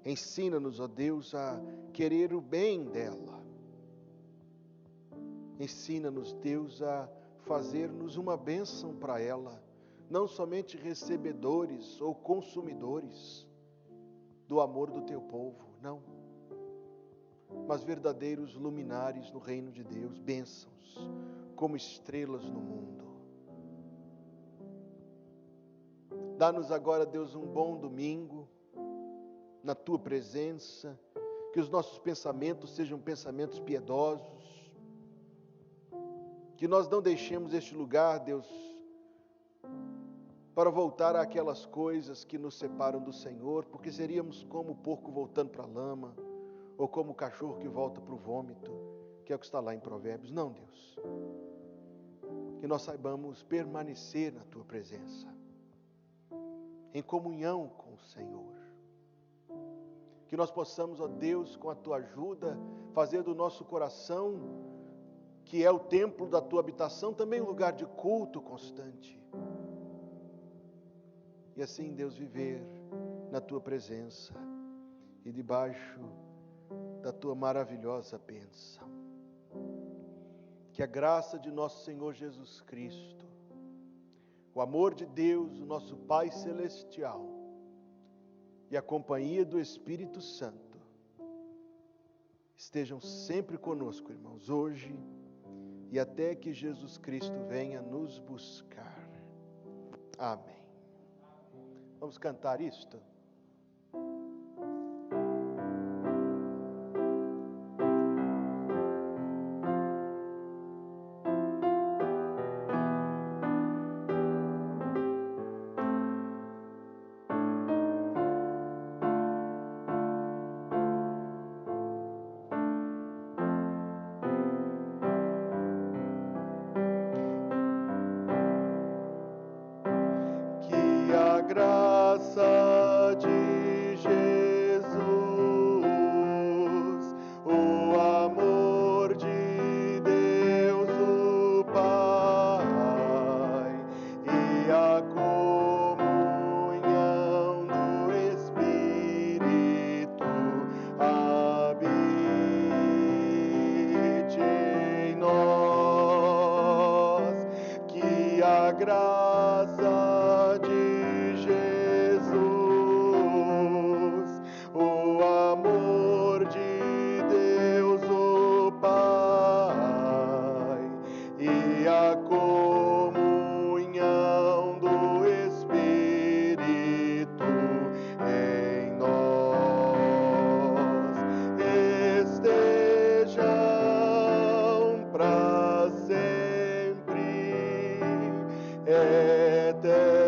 S2: Ensina-nos, ó Deus, a querer o bem dela. Ensina-nos, Deus, a fazer-nos uma bênção para ela, não somente recebedores ou consumidores do amor do Teu povo, não, mas verdadeiros luminares no reino de Deus, bênçãos, como estrelas no mundo. Dá-nos agora, Deus, um bom domingo, na Tua presença, que os nossos pensamentos sejam pensamentos piedosos, que nós não deixemos este lugar, Deus, para voltar àquelas coisas que nos separam do Senhor, porque seríamos como o porco voltando para a lama, ou como o cachorro que volta para o vômito, que é o que está lá em Provérbios. Não, Deus, que nós saibamos permanecer na Tua presença, em comunhão com o Senhor. Que nós possamos, ó Deus, com a Tua ajuda, fazer do nosso coração, que é o templo da Tua habitação, também um lugar de culto constante. E assim, Deus, viver na Tua presença e debaixo da Tua maravilhosa bênção. Que a graça de nosso Senhor Jesus Cristo, o amor de Deus, o nosso Pai Celestial, e a companhia do Espírito Santo estejam sempre conosco, irmãos, hoje e até que Jesus Cristo venha nos buscar. Amém. Vamos cantar isto? Graça de Jesus, o amor de Deus o Pai e a comunhão do Espírito habite em nós. Que a graça eternamente.